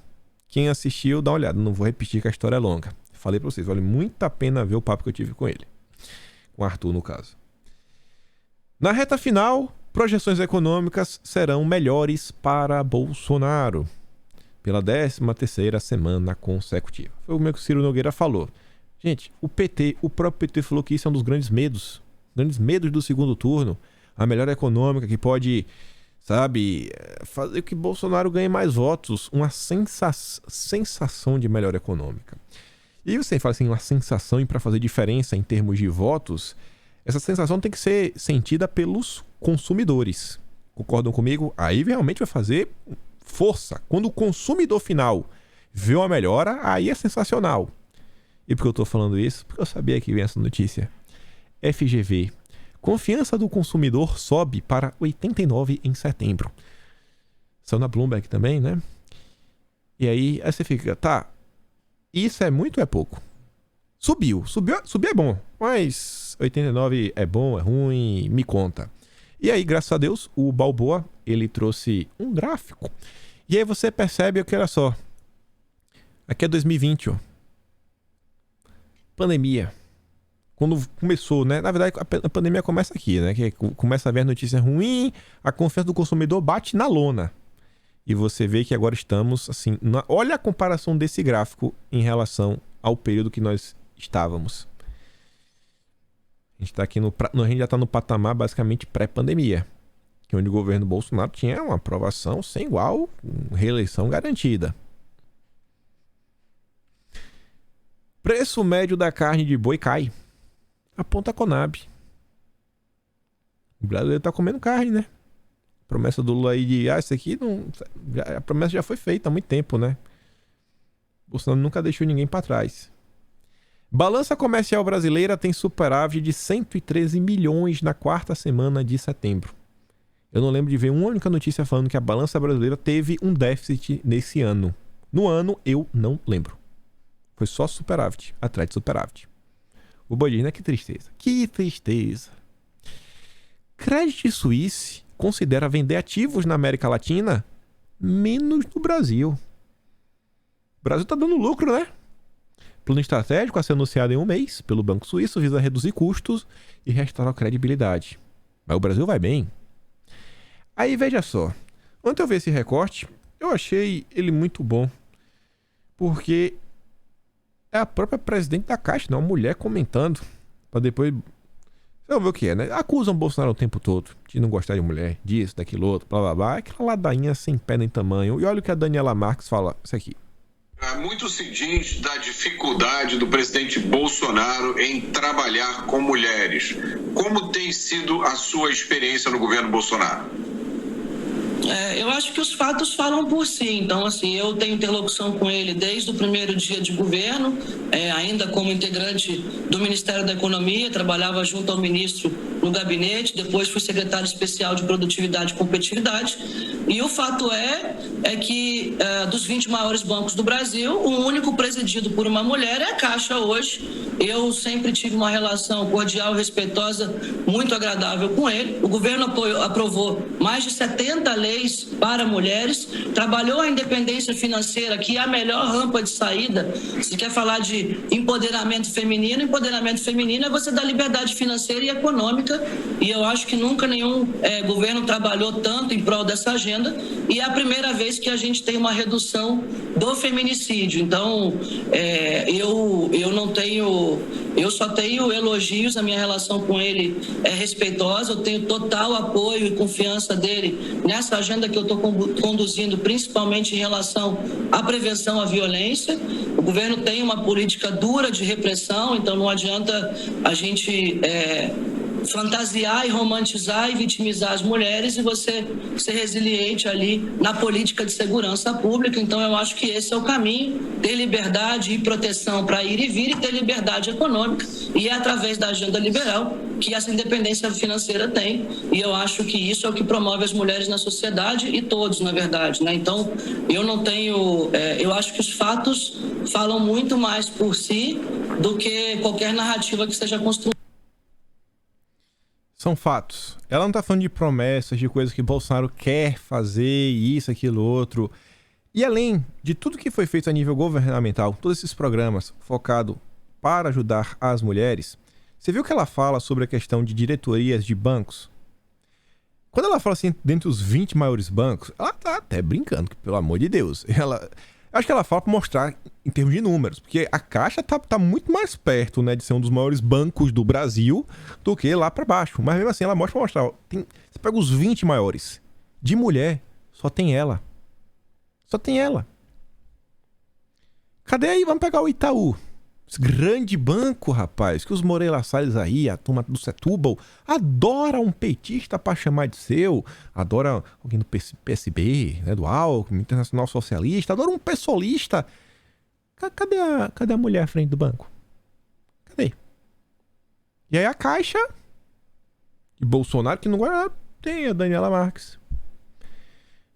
Quem assistiu, dá uma olhada. Não vou repetir que a história é longa. Falei pra vocês, vale muito a pena ver o papo que eu tive com ele. Com o Arthur, no caso. Na reta final, projeções econômicas serão melhores para Bolsonaro. Pela 13ª semana consecutiva. Foi o que o Ciro Nogueira falou. Gente, o próprio PT falou que isso é um dos grandes medos. Grandes medos do segundo turno. A melhora econômica que pode, sabe, fazer que Bolsonaro ganhe mais votos. Uma sensação de melhora econômica. E você fala assim, uma sensação, e para fazer diferença em termos de votos, essa sensação tem que ser sentida pelos consumidores. Concordam comigo? Aí realmente vai fazer força. Quando o consumidor final vê uma melhora, aí é sensacional. E por que eu tô falando isso? Porque eu sabia que vinha essa notícia. FGV. Confiança do consumidor sobe para 89 em setembro. Saiu na Bloomberg também, né? E aí você fica, tá... Isso é muito ou é pouco? Subiu é bom, mas 89 é bom, é ruim, me conta. E aí, graças a Deus, o Balboa, ele trouxe um gráfico. E aí você percebe que, olha só, aqui é 2020, ó. Pandemia. Quando começou, né? Na verdade, a pandemia começa aqui, né? Que começa a ver notícia ruim, a confiança do consumidor bate na lona. E você vê que agora estamos, assim... Olha a comparação desse gráfico em relação ao período que nós estávamos. A gente já está no patamar, basicamente, pré-pandemia. Que onde o governo Bolsonaro tinha uma aprovação sem igual, reeleição garantida. Preço médio da carne de boi cai. Aponta a Conab. O brasileiro está comendo carne, né? Promessa do Lula aí de, isso aqui não... A promessa já foi feita há muito tempo, né? Bolsonaro nunca deixou ninguém para trás. Balança comercial brasileira tem superávit de 113 milhões na 4ª semana de setembro. Eu não lembro de ver uma única notícia falando que a balança brasileira teve um déficit nesse ano. No ano, eu não lembro. Foi só superávit, atrás de superávit. O boi diz, né? Que tristeza. Que tristeza. Credit Suisse considera vender ativos na América Latina menos no Brasil. O Brasil tá dando lucro, né? Plano estratégico a ser anunciado em um mês pelo Banco Suíço visa reduzir custos e restaurar a credibilidade. Mas o Brasil vai bem. Aí veja só. Ontem eu vi esse recorte, eu achei ele muito bom. Porque é a própria presidente da Caixa, né? Uma mulher comentando. Pra depois... Você vai ver o que é, né? Acusam o Bolsonaro o tempo todo de não gostar de mulher, disso, daquilo outro, blá blá blá. Aquela ladainha sem pé nem tamanho. E olha o que a Daniela Marques fala. Isso aqui. Muito se diz da dificuldade do presidente Bolsonaro em trabalhar com mulheres. Como tem sido a sua experiência no governo Bolsonaro? Eu acho que os fatos falam por si. Então, assim, eu tenho interlocução com ele desde o primeiro dia de governo, ainda como integrante do Ministério da Economia, trabalhava junto ao ministro no gabinete, depois fui secretário especial de Produtividade e Competitividade. E o fato é que dos 20 maiores bancos do Brasil, o único presidido por uma mulher é a Caixa hoje. Eu sempre tive uma relação cordial, respeitosa, muito agradável com ele. O governo aprovou mais de 70 leis para mulheres, trabalhou a independência financeira, que é a melhor rampa de saída. Se quer falar de empoderamento feminino é você dar liberdade financeira e econômica, e eu acho que nunca nenhum governo trabalhou tanto em prol dessa agenda, e é a primeira vez que a gente tem uma redução do feminicídio. Então, eu só tenho elogios, a minha relação com ele é respeitosa, eu tenho total apoio e confiança dele nessa agenda que eu estou conduzindo, principalmente em relação à prevenção à violência. O governo tem uma política dura de repressão, então não adianta a gente fantasiar e romantizar e vitimizar as mulheres e você ser resiliente ali na política de segurança pública. Então eu acho que esse é o caminho, ter liberdade e proteção para ir e vir, e ter liberdade econômica, e é através da agenda liberal que essa independência financeira tem, e eu acho que isso é o que promove as mulheres na sociedade, e todos, na verdade, né? Então eu acho que os fatos falam muito mais por si do que qualquer narrativa que seja construída. São fatos. Ela não tá falando de promessas, de coisas que Bolsonaro quer fazer, isso, aquilo, outro. E além de tudo que foi feito a nível governamental, todos esses programas focados para ajudar as mulheres, você viu que ela fala sobre a questão de diretorias de bancos? Quando ela fala assim, dentre os 20 maiores bancos, ela tá até brincando, que, pelo amor de Deus. Acho que ela fala para mostrar em termos de números, porque a Caixa tá muito mais perto, né, de ser um dos maiores bancos do Brasil do que lá para baixo. Mas mesmo assim, ela mostra para mostrar. Você pega os 20 maiores. De mulher, só tem ela. Só tem ela. Cadê aí? Vamos pegar o Itaú. Esse grande banco, rapaz, que os Moreira Salles aí, a turma do Setúbal, adora um petista para chamar de seu, adora alguém do PSB, né, do Alckmin, Internacional Socialista, adora um pessoalista. Cadê a mulher à frente do banco? Cadê? E aí a Caixa e Bolsonaro, que não guarda, tem a Daniela Marques.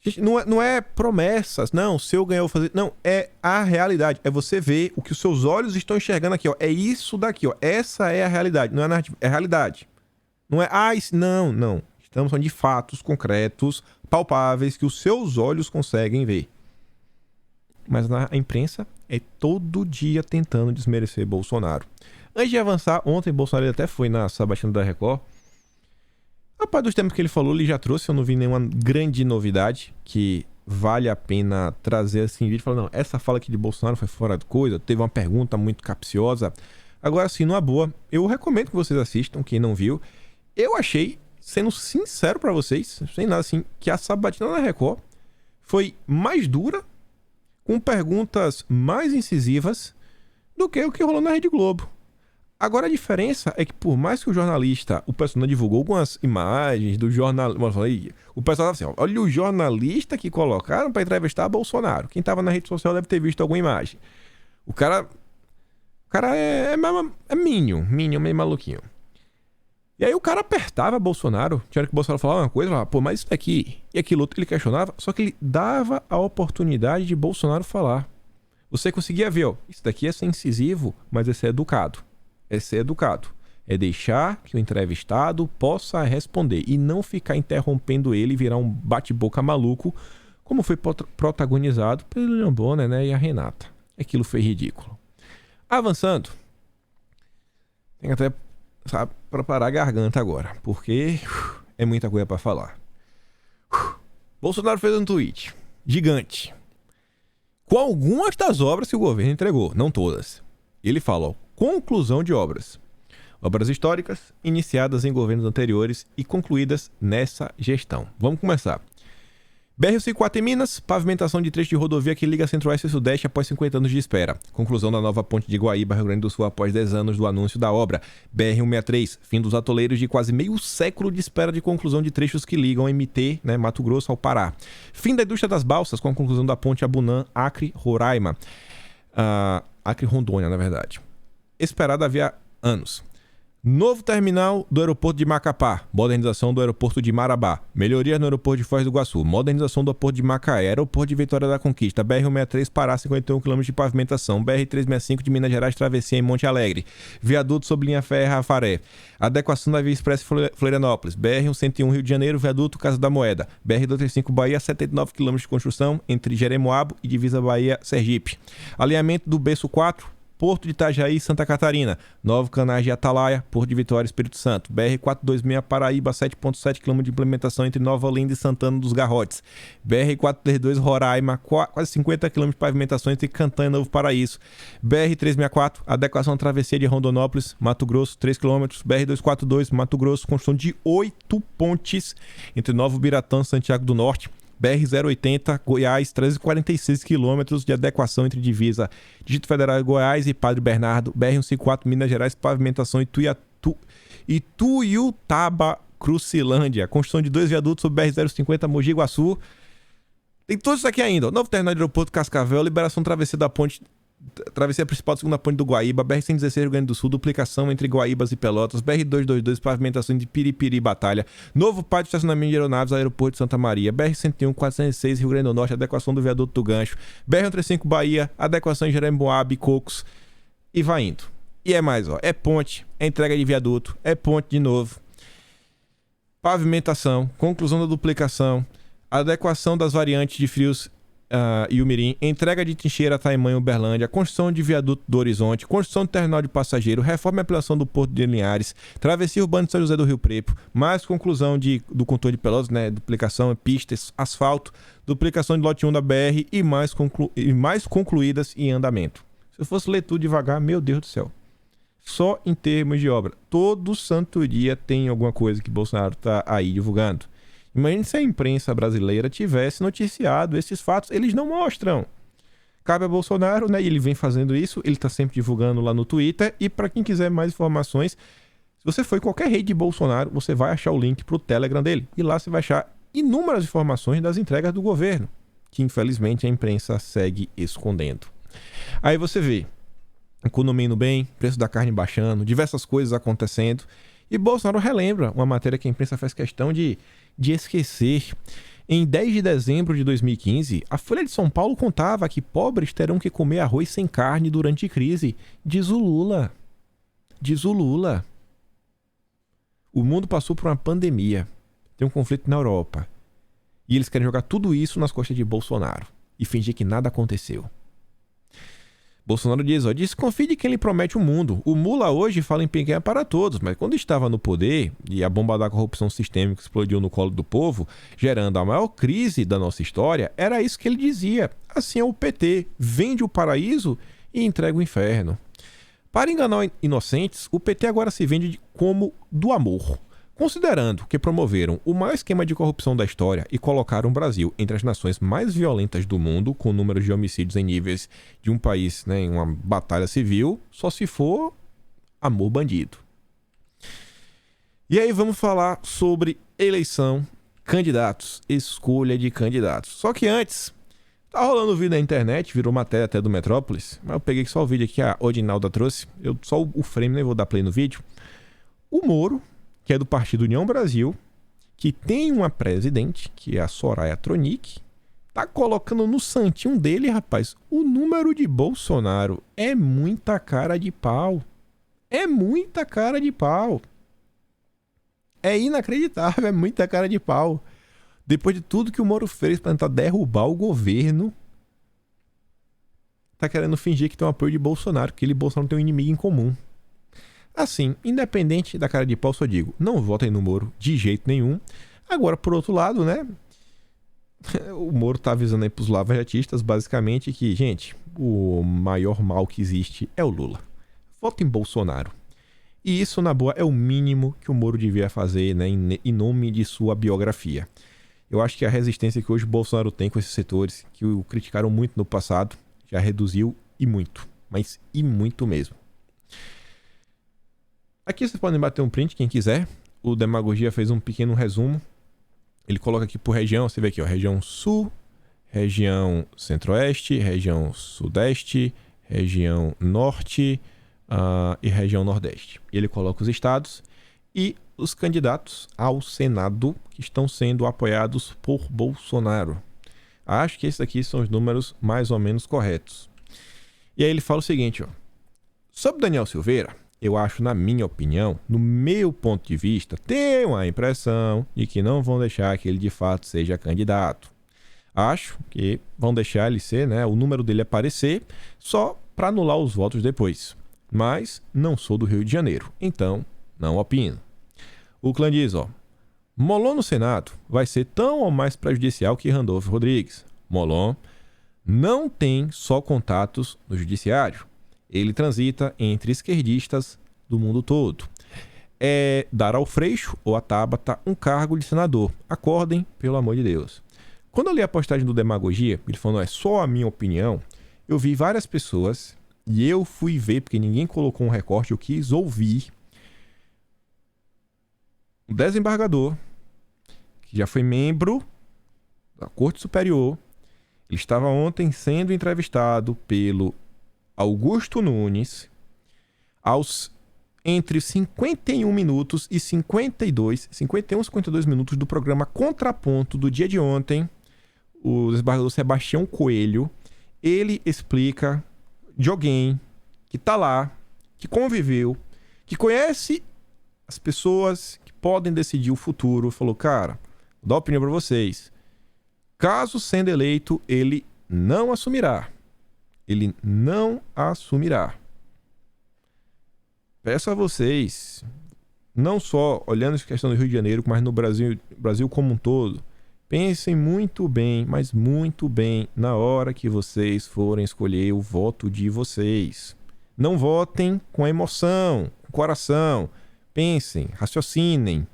Gente, não é promessas, não, se eu ganhar eu vou fazer. Não, é a realidade. É você ver o que os seus olhos estão enxergando aqui, ó. É isso daqui, ó. Essa é a realidade. Não é narrativa, é a realidade. Não é, não. Estamos falando de fatos concretos, palpáveis, que os seus olhos conseguem ver. Mas na imprensa é todo dia tentando desmerecer Bolsonaro. Antes de avançar, ontem Bolsonaro até foi na sabatina da Record. A parte dos temas que ele falou, ele já trouxe, eu não vi nenhuma grande novidade que vale a pena trazer assim em vídeo. Falar, não, essa fala aqui de Bolsonaro foi fora de coisa, teve uma pergunta muito capciosa. Agora sim, numa boa, eu recomendo que vocês assistam, quem não viu. Eu achei, sendo sincero pra vocês, sem nada assim, que a sabatina da Record foi mais dura, com perguntas mais incisivas do que o que rolou na Rede Globo. Agora a diferença é que por mais que o jornalista, o pessoal divulgou algumas imagens do jornalista, o pessoal tava assim, ó, olha o jornalista que colocaram para entrevistar Bolsonaro. Quem tava na rede social deve ter visto alguma imagem. O cara é minion, meio maluquinho. E aí o cara apertava Bolsonaro, tinha hora que o Bolsonaro falava uma coisa, falava, pô, mas isso daqui e aquilo outro, ele questionava, só que ele dava a oportunidade de Bolsonaro falar. Você conseguia ver, ó, isso daqui é ser incisivo, mas esse é educado. É ser educado. É deixar que o entrevistado possa responder e não ficar interrompendo ele e virar um bate-boca maluco, como foi protagonizado pelo William Bonner, né, e a Renata. Aquilo foi ridículo. Avançando, tem que até, sabe, preparar a garganta agora, porque é muita coisa para falar. Bolsonaro fez um tweet gigante com algumas das obras que o governo entregou, não todas. Ele fala, ó, conclusão de obras. Obras históricas iniciadas em governos anteriores e concluídas nessa gestão. Vamos começar. BR-104 em Minas, pavimentação de trecho de rodovia que liga Centro-Oeste e Sudeste após 50 anos de espera. Conclusão da nova ponte de Guaíba, Rio Grande do Sul, após 10 anos do anúncio da obra. BR-163, fim dos atoleiros de quase meio século de espera de conclusão de trechos que ligam MT, Mato Grosso, ao Pará. Fim da indústria das balsas, com a conclusão da ponte Abunã, Acre, Roraima. Acre, Rondônia, na verdade. Esperada havia anos. Novo terminal do aeroporto de Macapá, modernização do aeroporto de Marabá, melhoria no aeroporto de Foz do Iguaçu, modernização do aeroporto de Macaé, aeroporto de Vitória da Conquista, BR-163 Pará, 51 km de pavimentação, BR-365 de Minas Gerais, travessia em Monte Alegre, viaduto sobre linha férrea Rafaré, adequação da via expressa Florianópolis, BR-101 Rio de Janeiro, viaduto Casa da Moeda, BR-235 Bahia, 79 km de construção entre Jeremoabo e divisa Bahia-Sergipe, alinhamento do berço 4, Porto de Itajaí, Santa Catarina. Novo canais de Atalaia, Porto de Vitória, Espírito Santo. BR-426 Paraíba, 7,7 km de implementação entre Nova Olinda e Santana dos Garrotes. BR-432 Roraima, quase 50 km de pavimentação entre Cantanha e Novo Paraíso. BR-364, adequação à travessia de Rondonópolis, Mato Grosso, 3 km. BR-242 Mato Grosso, construção de 8 pontes entre Novo Biratã e Santiago do Norte. BR-080, Goiás, 346 quilômetros de adequação entre divisa Distrito Federal de Goiás e Padre Bernardo. BR-154, Minas Gerais, pavimentação em Tuiutaba, Crucilândia. Construção de 2 viadutos sobre BR-050, Mogi Guaçu. Tem tudo isso aqui ainda. Novo terminal de aeroporto Cascavel, liberação travessia da ponte... Travessia principal da segunda ponte do Guaíba, BR-116 Rio Grande do Sul, duplicação entre Guaíbas e Pelotas, BR-222, pavimentação de Piripiri e Batalha, novo pátio de estacionamento de aeronaves, aeroporto de Santa Maria, BR-101, 406 Rio Grande do Norte, adequação do viaduto do Gancho, BR-135 Bahia, adequação em Jeremoabo e Cocos, e vai indo. E é mais, é ponte, é entrega de viaduto, é ponte de novo, pavimentação, conclusão da duplicação, adequação das variantes de Frios e Umirim, entrega de trincheira Taimã e Uberlândia, construção de viaduto do Horizonte, construção de terminal de passageiro, reforma e ampliação do Porto de Linhares, travessia urbana de São José do Rio Preto, mais conclusão do contorno de Pelotas, duplicação, pistas, asfalto, duplicação de lote 1 da BR e mais concluídas em andamento. Se eu fosse ler tudo devagar, meu Deus do céu. Só em termos de obra. Todo santo dia tem alguma coisa que Bolsonaro está aí divulgando. Imagine se a imprensa brasileira tivesse noticiado esses fatos. Eles não mostram. Cabe a Bolsonaro, e ele vem fazendo isso. Ele está sempre divulgando lá no Twitter. E para quem quiser mais informações, se você for em qualquer rede de Bolsonaro, você vai achar o link para o Telegram dele. E lá você vai achar inúmeras informações das entregas do governo, que infelizmente a imprensa segue escondendo. Aí você vê economia indo bem, preço da carne baixando, diversas coisas acontecendo. E Bolsonaro relembra uma matéria que a imprensa faz questão de esquecer. Em 10 de dezembro de 2015, a Folha de São Paulo contava que pobres terão que comer arroz sem carne durante crise. Diz o Lula. O mundo passou por uma pandemia. Tem um conflito na Europa. E eles querem jogar tudo isso nas costas de Bolsonaro. E fingir que nada aconteceu. Bolsonaro diz, desconfie de quem lhe promete o mundo. O Mula hoje fala em pequena para todos, mas quando estava no poder e a bomba da corrupção sistêmica explodiu no colo do povo, gerando a maior crise da nossa história, era isso que ele dizia. Assim é o PT, vende o paraíso e entrega o inferno. Para enganar inocentes, o PT agora se vende como do amor. Considerando que promoveram o maior esquema de corrupção da história e colocaram o Brasil entre as nações mais violentas do mundo, com números de homicídios em níveis de um país, em uma batalha civil, só se for amor bandido. E aí vamos falar sobre eleição, candidatos, escolha de candidatos. Só que antes, tá rolando vídeo na internet, virou matéria até do Metrópolis, mas eu peguei só o vídeo aqui, a Odinalda trouxe, só o frame, nem vou dar play no vídeo. O Moro, que é do Partido União Brasil, que tem uma presidente, que é a Soraya Tronic, tá colocando no santinho dele, rapaz, o número de Bolsonaro. É muita cara de pau. É muita cara de pau. É inacreditável, é muita cara de pau. Depois de tudo que o Moro fez para tentar derrubar o governo, tá querendo fingir que tem um apoio de Bolsonaro, que ele e Bolsonaro tem um inimigo em comum. Assim, independente da cara de pau, só digo, não votem no Moro de jeito nenhum. Agora, por outro lado, o Moro tá avisando aí pros lavajatistas, basicamente, que, gente, o maior mal que existe é o Lula. Votem em Bolsonaro. E isso, na boa, é o mínimo que o Moro devia fazer, em nome de sua biografia. Eu acho que a resistência que hoje o Bolsonaro tem com esses setores, que o criticaram muito no passado, já reduziu e muito. Mas e muito mesmo. Aqui vocês podem bater um print, quem quiser. O Demagogia fez um pequeno resumo. Ele coloca aqui por região, você vê aqui, ó, região sul, região centro-oeste, região sudeste, região norte e região nordeste. Ele coloca os estados e os candidatos ao Senado que estão sendo apoiados por Bolsonaro. Acho que esses aqui são os números mais ou menos corretos. E aí ele fala o seguinte, ó. Sobre Daniel Silveira, eu acho, na minha opinião, no meu ponto de vista, tenho a impressão de que não vão deixar que ele de fato seja candidato. Acho que vão deixar ele ser, né, o número dele aparecer só para anular os votos depois. Mas não sou do Rio de Janeiro, então não opino. O clã diz, ó, Molon no Senado vai ser tão ou mais prejudicial que Randolfo Rodrigues. Molon não tem só contatos no judiciário. Ele transita entre esquerdistas do mundo todo. É dar ao Freixo ou a Tabata um cargo de senador. Acordem, pelo amor de Deus. Quando eu li a postagem do Demagogia, ele falou, não é só a minha opinião, eu vi várias pessoas e eu fui ver, porque ninguém colocou um recorte, eu quis ouvir o desembargador, que já foi membro da Corte Superior. Ele estava ontem sendo entrevistado pelo Augusto Nunes entre 51 minutos e 51, 52 minutos do programa Contraponto do dia de ontem. O desembargador Sebastião Coelho, ele explica de alguém que está lá, que conviveu, que conhece as pessoas que podem decidir o futuro. Falou, cara, vou dar opinião para vocês. Caso sendo eleito, ele não assumirá. Ele não assumirá. Peço a vocês, não só olhando essa questão do Rio de Janeiro, mas no Brasil como um todo, pensem muito bem, mas muito bem, na hora que vocês forem escolher o voto de vocês. Não votem com emoção, com coração. Pensem, raciocinem.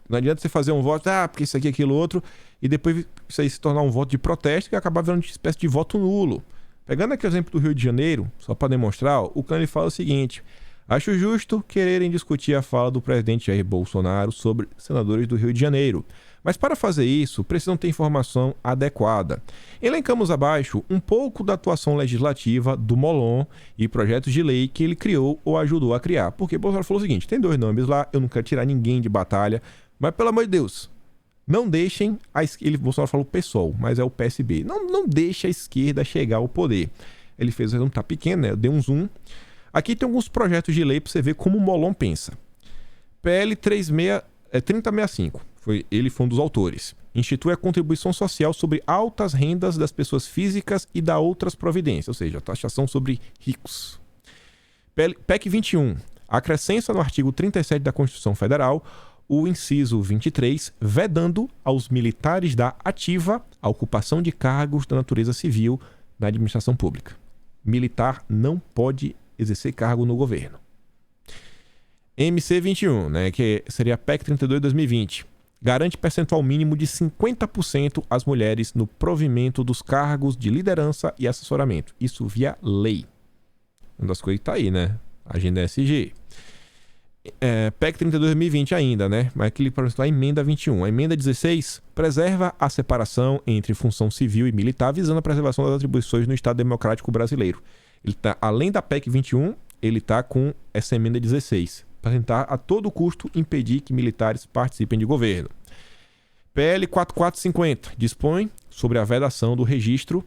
Não adianta você fazer um voto, porque isso aqui, aquilo, outro, e depois isso aí se tornar um voto de protesto e acabar virando uma espécie de voto nulo. Pegando aqui o exemplo do Rio de Janeiro, só para demonstrar, o Cândido fala o seguinte: acho justo quererem discutir a fala do presidente Jair Bolsonaro sobre senadores do Rio de Janeiro. Mas para fazer isso, precisam ter informação adequada. Elencamos abaixo um pouco da atuação legislativa do Molon e projetos de lei que ele criou ou ajudou a criar. Porque Bolsonaro falou o seguinte, tem 2 nomes lá, eu não quero tirar ninguém de batalha, mas pelo amor de Deus, não deixem a esquerda, Bolsonaro falou PSOL, mas é o PSB, não deixe a esquerda chegar ao poder. Ele fez um tá pequeno, né? Eu dei um zoom. Aqui tem alguns projetos de lei para você ver como o Molon pensa. PL 3065. Ele foi um dos autores. Institui a contribuição social sobre altas rendas das pessoas físicas e dá outras providências, ou seja, a taxação sobre ricos. PEC 21. Acrescenta no artigo 37 da Constituição Federal o inciso 23, vedando aos militares da ativa a ocupação de cargos da natureza civil na administração pública. Militar não pode exercer cargo no governo. MC 21, né, que seria a PEC 32 de 2020. Garante percentual mínimo de 50% às mulheres no provimento dos cargos de liderança e assessoramento. Isso via lei. Uma das coisas que tá aí, né? Agenda SG. PEC 32 de 2020 ainda, né? Mas aquele, por exemplo, a emenda 21. A emenda 16 preserva a separação entre função civil e militar, visando a preservação das atribuições no Estado Democrático Brasileiro. Ele tá, além da PEC 21, ele tá com essa emenda 16. Para tentar a todo custo impedir que militares participem de governo. PL 4450 dispõe sobre a vedação do registro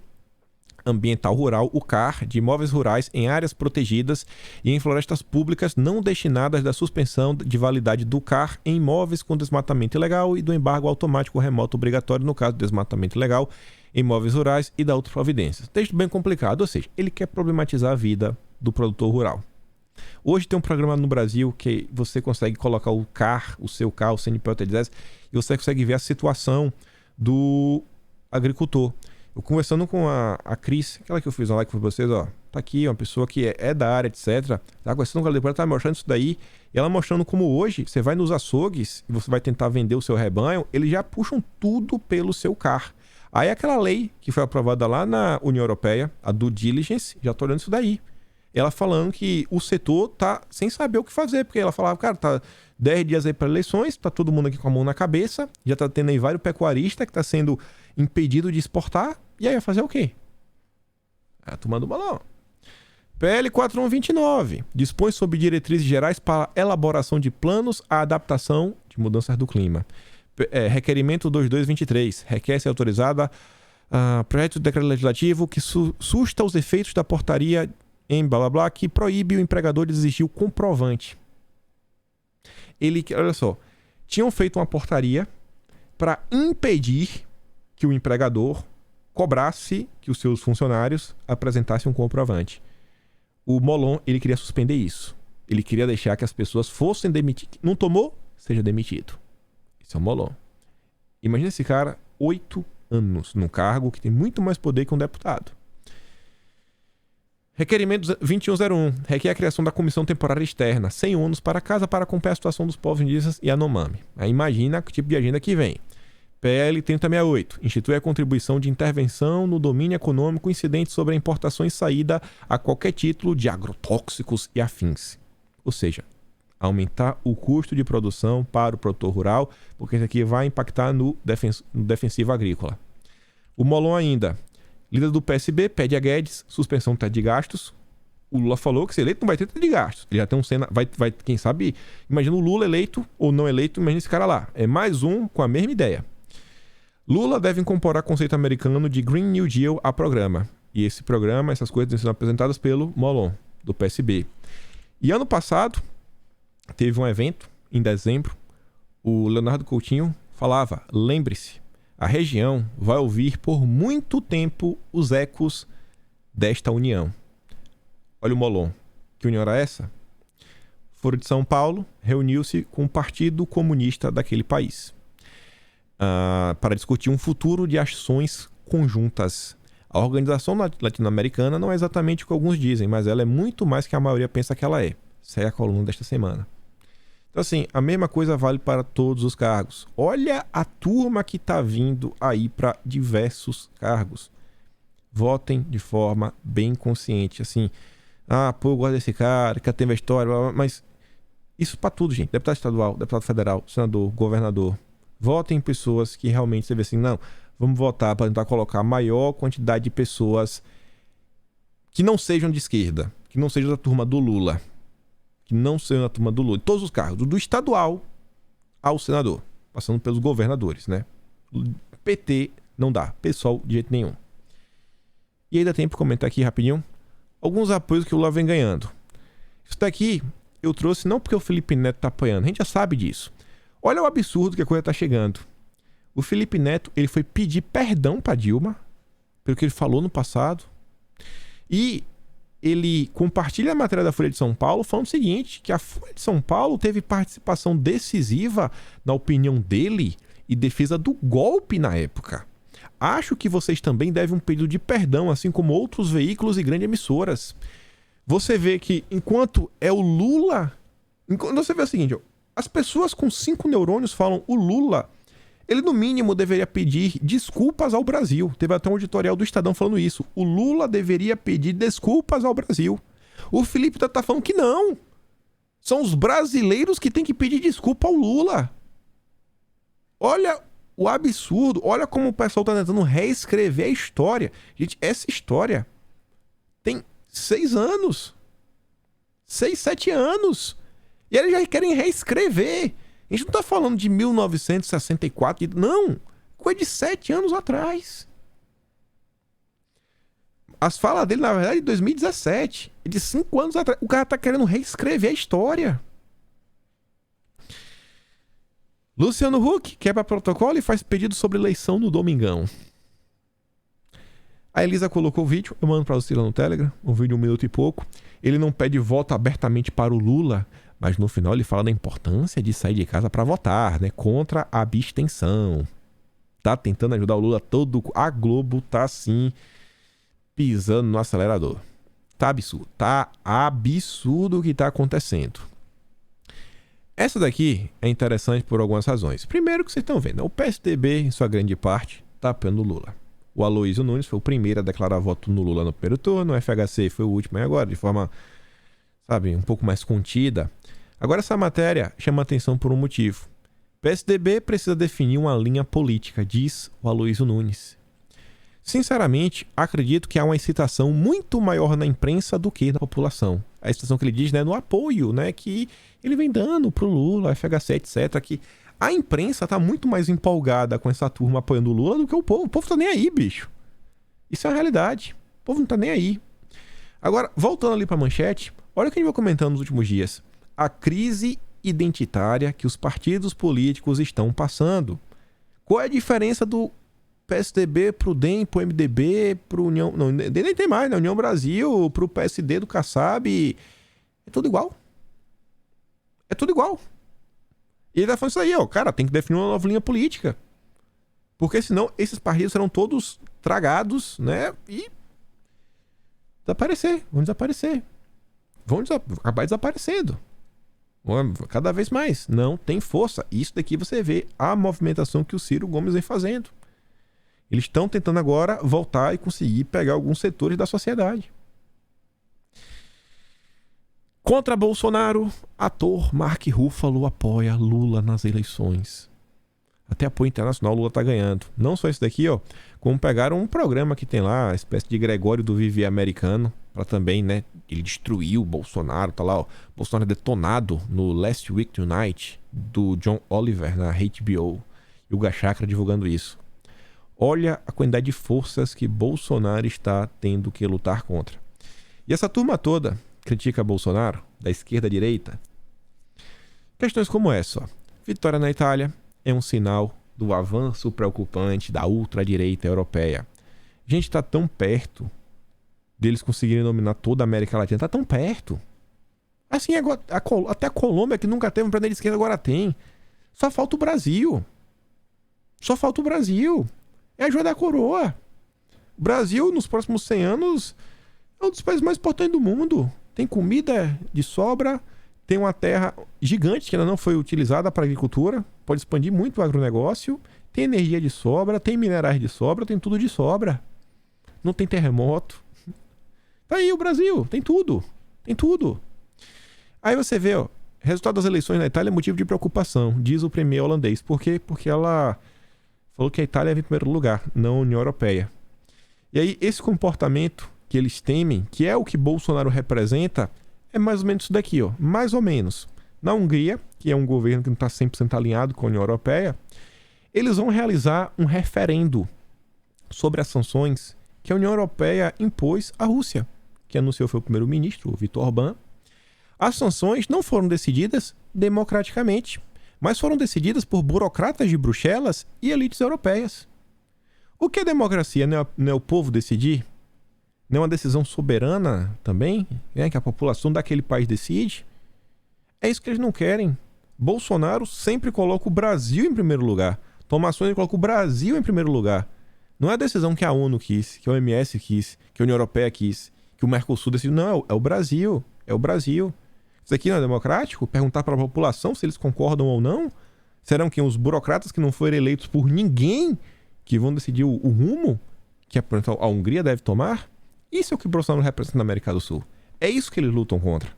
ambiental rural, o CAR, de imóveis rurais em áreas protegidas e em florestas públicas não destinadas, da suspensão de validade do CAR em imóveis com desmatamento ilegal e do embargo automático remoto obrigatório no caso do desmatamento ilegal em imóveis rurais e da outras providências. Texto bem complicado, ou seja, ele quer problematizar a vida do produtor rural. Hoje tem um programa no Brasil que você consegue colocar o CAR, o seu CAR, o CNPJ 10, e você consegue ver a situação do agricultor. Eu conversando com a Cris, aquela que eu fiz uma live com vocês, ó, tá aqui, uma pessoa que é da área, etc. Tá conversando com ela depois, ela tá mostrando isso daí. E ela mostrando como hoje, você vai nos açougues e você vai tentar vender o seu rebanho, eles já puxam tudo pelo seu CAR. Aí aquela lei que foi aprovada lá na União Europeia, a due diligence, já tô olhando isso daí. Ela falando que o setor tá sem saber o que fazer, porque ela falava, cara, tá 10 dias aí para eleições, tá todo mundo aqui com a mão na cabeça, já tá tendo aí vários pecuaristas que tá sendo impedido de exportar, e aí vai fazer o quê? Tomando balão. PL 4129 dispõe sobre diretrizes gerais para elaboração de planos à adaptação de mudanças do clima. Requerimento 2223 requer ser autorizada projeto de decreto legislativo que susta os efeitos da portaria em blá blá blá que proíbe o empregador de exigir o comprovante. Olha só, tinham feito uma portaria para impedir que o empregador cobrasse que os seus funcionários apresentassem um comprovante. O Molon, ele queria suspender isso. Ele queria deixar que as pessoas fossem demitidas. Não tomou? Seja demitido. Esse é o Molon. Imagina esse cara, 8 anos num cargo que tem muito mais poder que um deputado. Requerimento 2101 requer a criação da comissão temporária externa, sem ônus para casa, para acompanhar a situação dos povos indígenas e Yanomami. Aí imagina que tipo de agenda que vem. PL 3068 institui a contribuição de intervenção no domínio econômico incidente sobre a importação e saída a qualquer título de agrotóxicos e afins. Ou seja, aumentar o custo de produção para o produtor rural, porque isso aqui vai impactar no defensivo agrícola. O Molon ainda, líder do PSB, pede a Guedes suspensão do teto de gastos. O Lula falou que se eleito não vai ter teto de gastos. Ele já tem um vai quem sabe, imagina o Lula eleito ou não eleito, imagina esse cara lá. É mais um com a mesma ideia. Lula deve incorporar conceito americano de Green New Deal ao programa. E esse programa, essas coisas são apresentadas pelo Molon, do PSB. E ano passado, teve um evento, em dezembro, o Leonardo Coutinho falava, lembre-se, a região vai ouvir por muito tempo os ecos desta união. Olha o Molon. Que união era essa? Foro de São Paulo reuniu-se com o Partido Comunista daquele país. Para discutir um futuro de ações conjuntas. A organização latino-americana não é exatamente o que alguns dizem, mas ela é muito mais que a maioria pensa que ela é. Essa é a coluna desta semana. Então assim, a mesma coisa vale para todos os cargos. Olha a turma que está vindo aí para diversos cargos. Votem de forma bem consciente. Assim, eu gosto desse cara, que tem a história, blá, blá, mas isso para tudo, gente. Deputado estadual, deputado federal, senador, governador. Votem em pessoas que realmente você vê assim, não, vamos votar para tentar colocar a maior quantidade de pessoas que não sejam de esquerda, que não sejam da turma do Lula, que não sejam da turma do Lula, todos os cargos, do estadual ao senador, passando pelos governadores, né? PT não dá, PSOL de jeito nenhum. E ainda tem para comentar aqui rapidinho alguns apoios que o Lula vem ganhando. Isso daqui eu trouxe não porque o Felipe Neto tá apoiando, a gente já sabe disso. Olha o absurdo que a coisa tá chegando. O Felipe Neto, ele foi pedir perdão para Dilma pelo que ele falou no passado. E ele compartilha a matéria da Folha de São Paulo falando o seguinte, que a Folha de São Paulo teve participação decisiva na opinião dele e defesa do golpe na época. Acho que vocês também devem um pedido de perdão, assim como outros veículos e grandes emissoras. Você vê que enquanto é o Lula... Você vê o seguinte, as pessoas com 5 neurônios falam o Lula, ele no mínimo deveria pedir desculpas ao Brasil. Teve até um editorial do Estadão falando isso. O Lula deveria pedir desculpas ao Brasil. O Felipe tá falando que não. São os brasileiros que têm que pedir desculpa ao Lula. Olha o absurdo. Olha como o pessoal tá tentando reescrever a história. Gente, essa história tem 6 anos. 6, 7 anos. E eles já querem reescrever. A gente não tá falando de 1964. Não. Coisa de 7 anos atrás. As falas dele, na verdade, de 2017. De 5 anos atrás. O cara tá querendo reescrever a história. Luciano Huck quebra protocolo e faz pedido sobre eleição no Domingão. A Elisa colocou o vídeo. Eu mando pra você lá no Telegram. Um vídeo de 1 minuto e pouco. Ele não pede voto abertamente para o Lula, mas no final ele fala da importância de sair de casa para votar, né? Contra a abstenção. Tá tentando ajudar o Lula todo. A Globo tá assim pisando no acelerador. Tá absurdo. Tá absurdo o que tá acontecendo. Essa daqui é interessante por algumas razões. Primeiro que vocês estão vendo, o PSDB, em sua grande parte, tá apoiando o Lula. O Aloysio Nunes foi o primeiro a declarar voto no Lula no primeiro turno, o FHC foi o último, e agora, de forma, sabe, um pouco mais contida. Agora, essa matéria chama atenção por um motivo. PSDB precisa definir uma linha política, diz o Aloysio Nunes. Sinceramente, acredito que há uma excitação muito maior na imprensa do que na população. A excitação que ele diz, né, no apoio, né, que ele vem dando pro Lula, FHC, etc. Que a imprensa tá muito mais empolgada com essa turma apoiando o Lula do que o povo. O povo tá nem aí, bicho. Isso é a realidade. O povo não tá nem aí. Agora, voltando ali pra manchete, olha o que a gente vai comentando nos últimos dias. A crise identitária que os partidos políticos estão passando. Qual é a diferença do PSDB pro DEM, pro MDB, pro União... Não, nem tem mais, né? União Brasil, pro PSD do Kassab. É tudo igual. É tudo igual. E ele tá falando isso aí, ó. Cara, tem que definir uma nova linha política. Porque senão esses partidos serão todos tragados, né? E desaparecer. Vão desaparecer. Vão acabar desaparecendo. Cada vez mais. Não tem força. Isso daqui você vê a movimentação que o Ciro Gomes vem fazendo. Eles estão tentando agora voltar e conseguir pegar alguns setores da sociedade. Contra Bolsonaro, ator Mark Ruffalo apoia Lula nas eleições. Até apoio internacional, Lula tá ganhando. Não só isso daqui, ó, como pegaram um programa que tem lá, uma espécie de Gregório do Vivier americano, para também, né, ele destruiu o Bolsonaro, tá lá, ó, Bolsonaro detonado no Last Week Tonight, do John Oliver, na HBO, e o Gachacra divulgando isso. Olha a quantidade de forças que Bolsonaro está tendo que lutar contra. E essa turma toda critica Bolsonaro, da esquerda à direita. Questões como essa, ó. Vitória na Itália é um sinal do avanço preocupante da ultradireita europeia. A gente está tão perto deles conseguirem dominar toda a América Latina. Está tão perto. Assim, até a Colômbia, que nunca teve um presidente de esquerda, agora tem. Só falta o Brasil. Só falta o Brasil. É a joia da coroa. O Brasil, nos próximos 100 anos, é um dos países mais importantes do mundo. Tem comida de sobra, tem uma terra gigante que ainda não foi utilizada para agricultura, pode expandir muito o agronegócio, tem energia de sobra, tem minerais de sobra, tem tudo de sobra. Não tem terremoto. Tá aí o Brasil, tem tudo. Tem tudo. Aí você vê, ó, resultado das eleições na Itália é motivo de preocupação, diz o premier holandês. Por quê? Porque ela falou que a Itália vem em primeiro lugar, não a União Europeia. E aí, esse comportamento que eles temem, que é o que Bolsonaro representa, é mais ou menos isso daqui, ó. Mais ou menos. Na Hungria, que é um governo que não está 100% alinhado com a União Europeia, eles vão realizar um referendo sobre as sanções que a União Europeia impôs à Rússia. Que anunciou foi o primeiro-ministro, o Viktor Orbán. As sanções não foram decididas democraticamente, mas foram decididas por burocratas de Bruxelas e elites europeias. O que é democracia? Não é o povo decidir? Não é uma decisão soberana também? Né? Que a população daquele país decide? É isso que eles não querem. Bolsonaro sempre coloca o Brasil em primeiro lugar. Toma ações e coloca o Brasil em primeiro lugar. Não é a decisão que a ONU quis, que a OMS quis, que a União Europeia quis, que o Mercosul decidiu. Não, é o Brasil. É o Brasil. Isso aqui não é democrático? Perguntar para a população se eles concordam ou não? Serão que os burocratas que não foram eleitos por ninguém que vão decidir o rumo que a Hungria deve tomar? Isso é o que o Bolsonaro representa na América do Sul. É isso que eles lutam contra.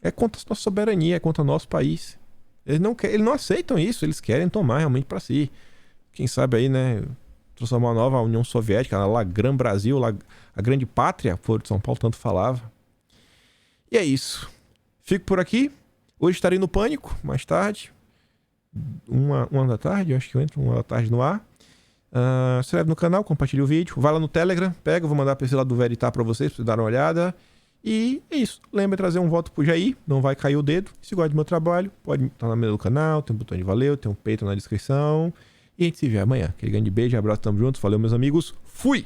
É contra a nossa soberania, é contra o nosso país. Eles não aceitam isso, eles querem tomar realmente para si. Quem sabe aí, né, transformar uma nova União Soviética, lá Gran Brasil, lá, a grande pátria, Foro de São Paulo tanto falava. E é isso. Fico por aqui. Hoje estarei no Pânico, mais tarde. Uma da tarde, eu acho que eu entro 1 da tarde no ar. Se inscreve no canal, compartilha o vídeo. Vai lá no Telegram, pega, vou mandar pra esse lado do Veritá pra vocês darem uma olhada. E é isso. Lembra de trazer um voto pro Jair, não vai cair o dedo. Se gosta do meu trabalho, pode estar na mesa do canal, tem um botão de valeu, tem um peito na descrição. E a gente se vê amanhã. Aquele grande beijo, abraço, tamo junto. Valeu, meus amigos. Fui!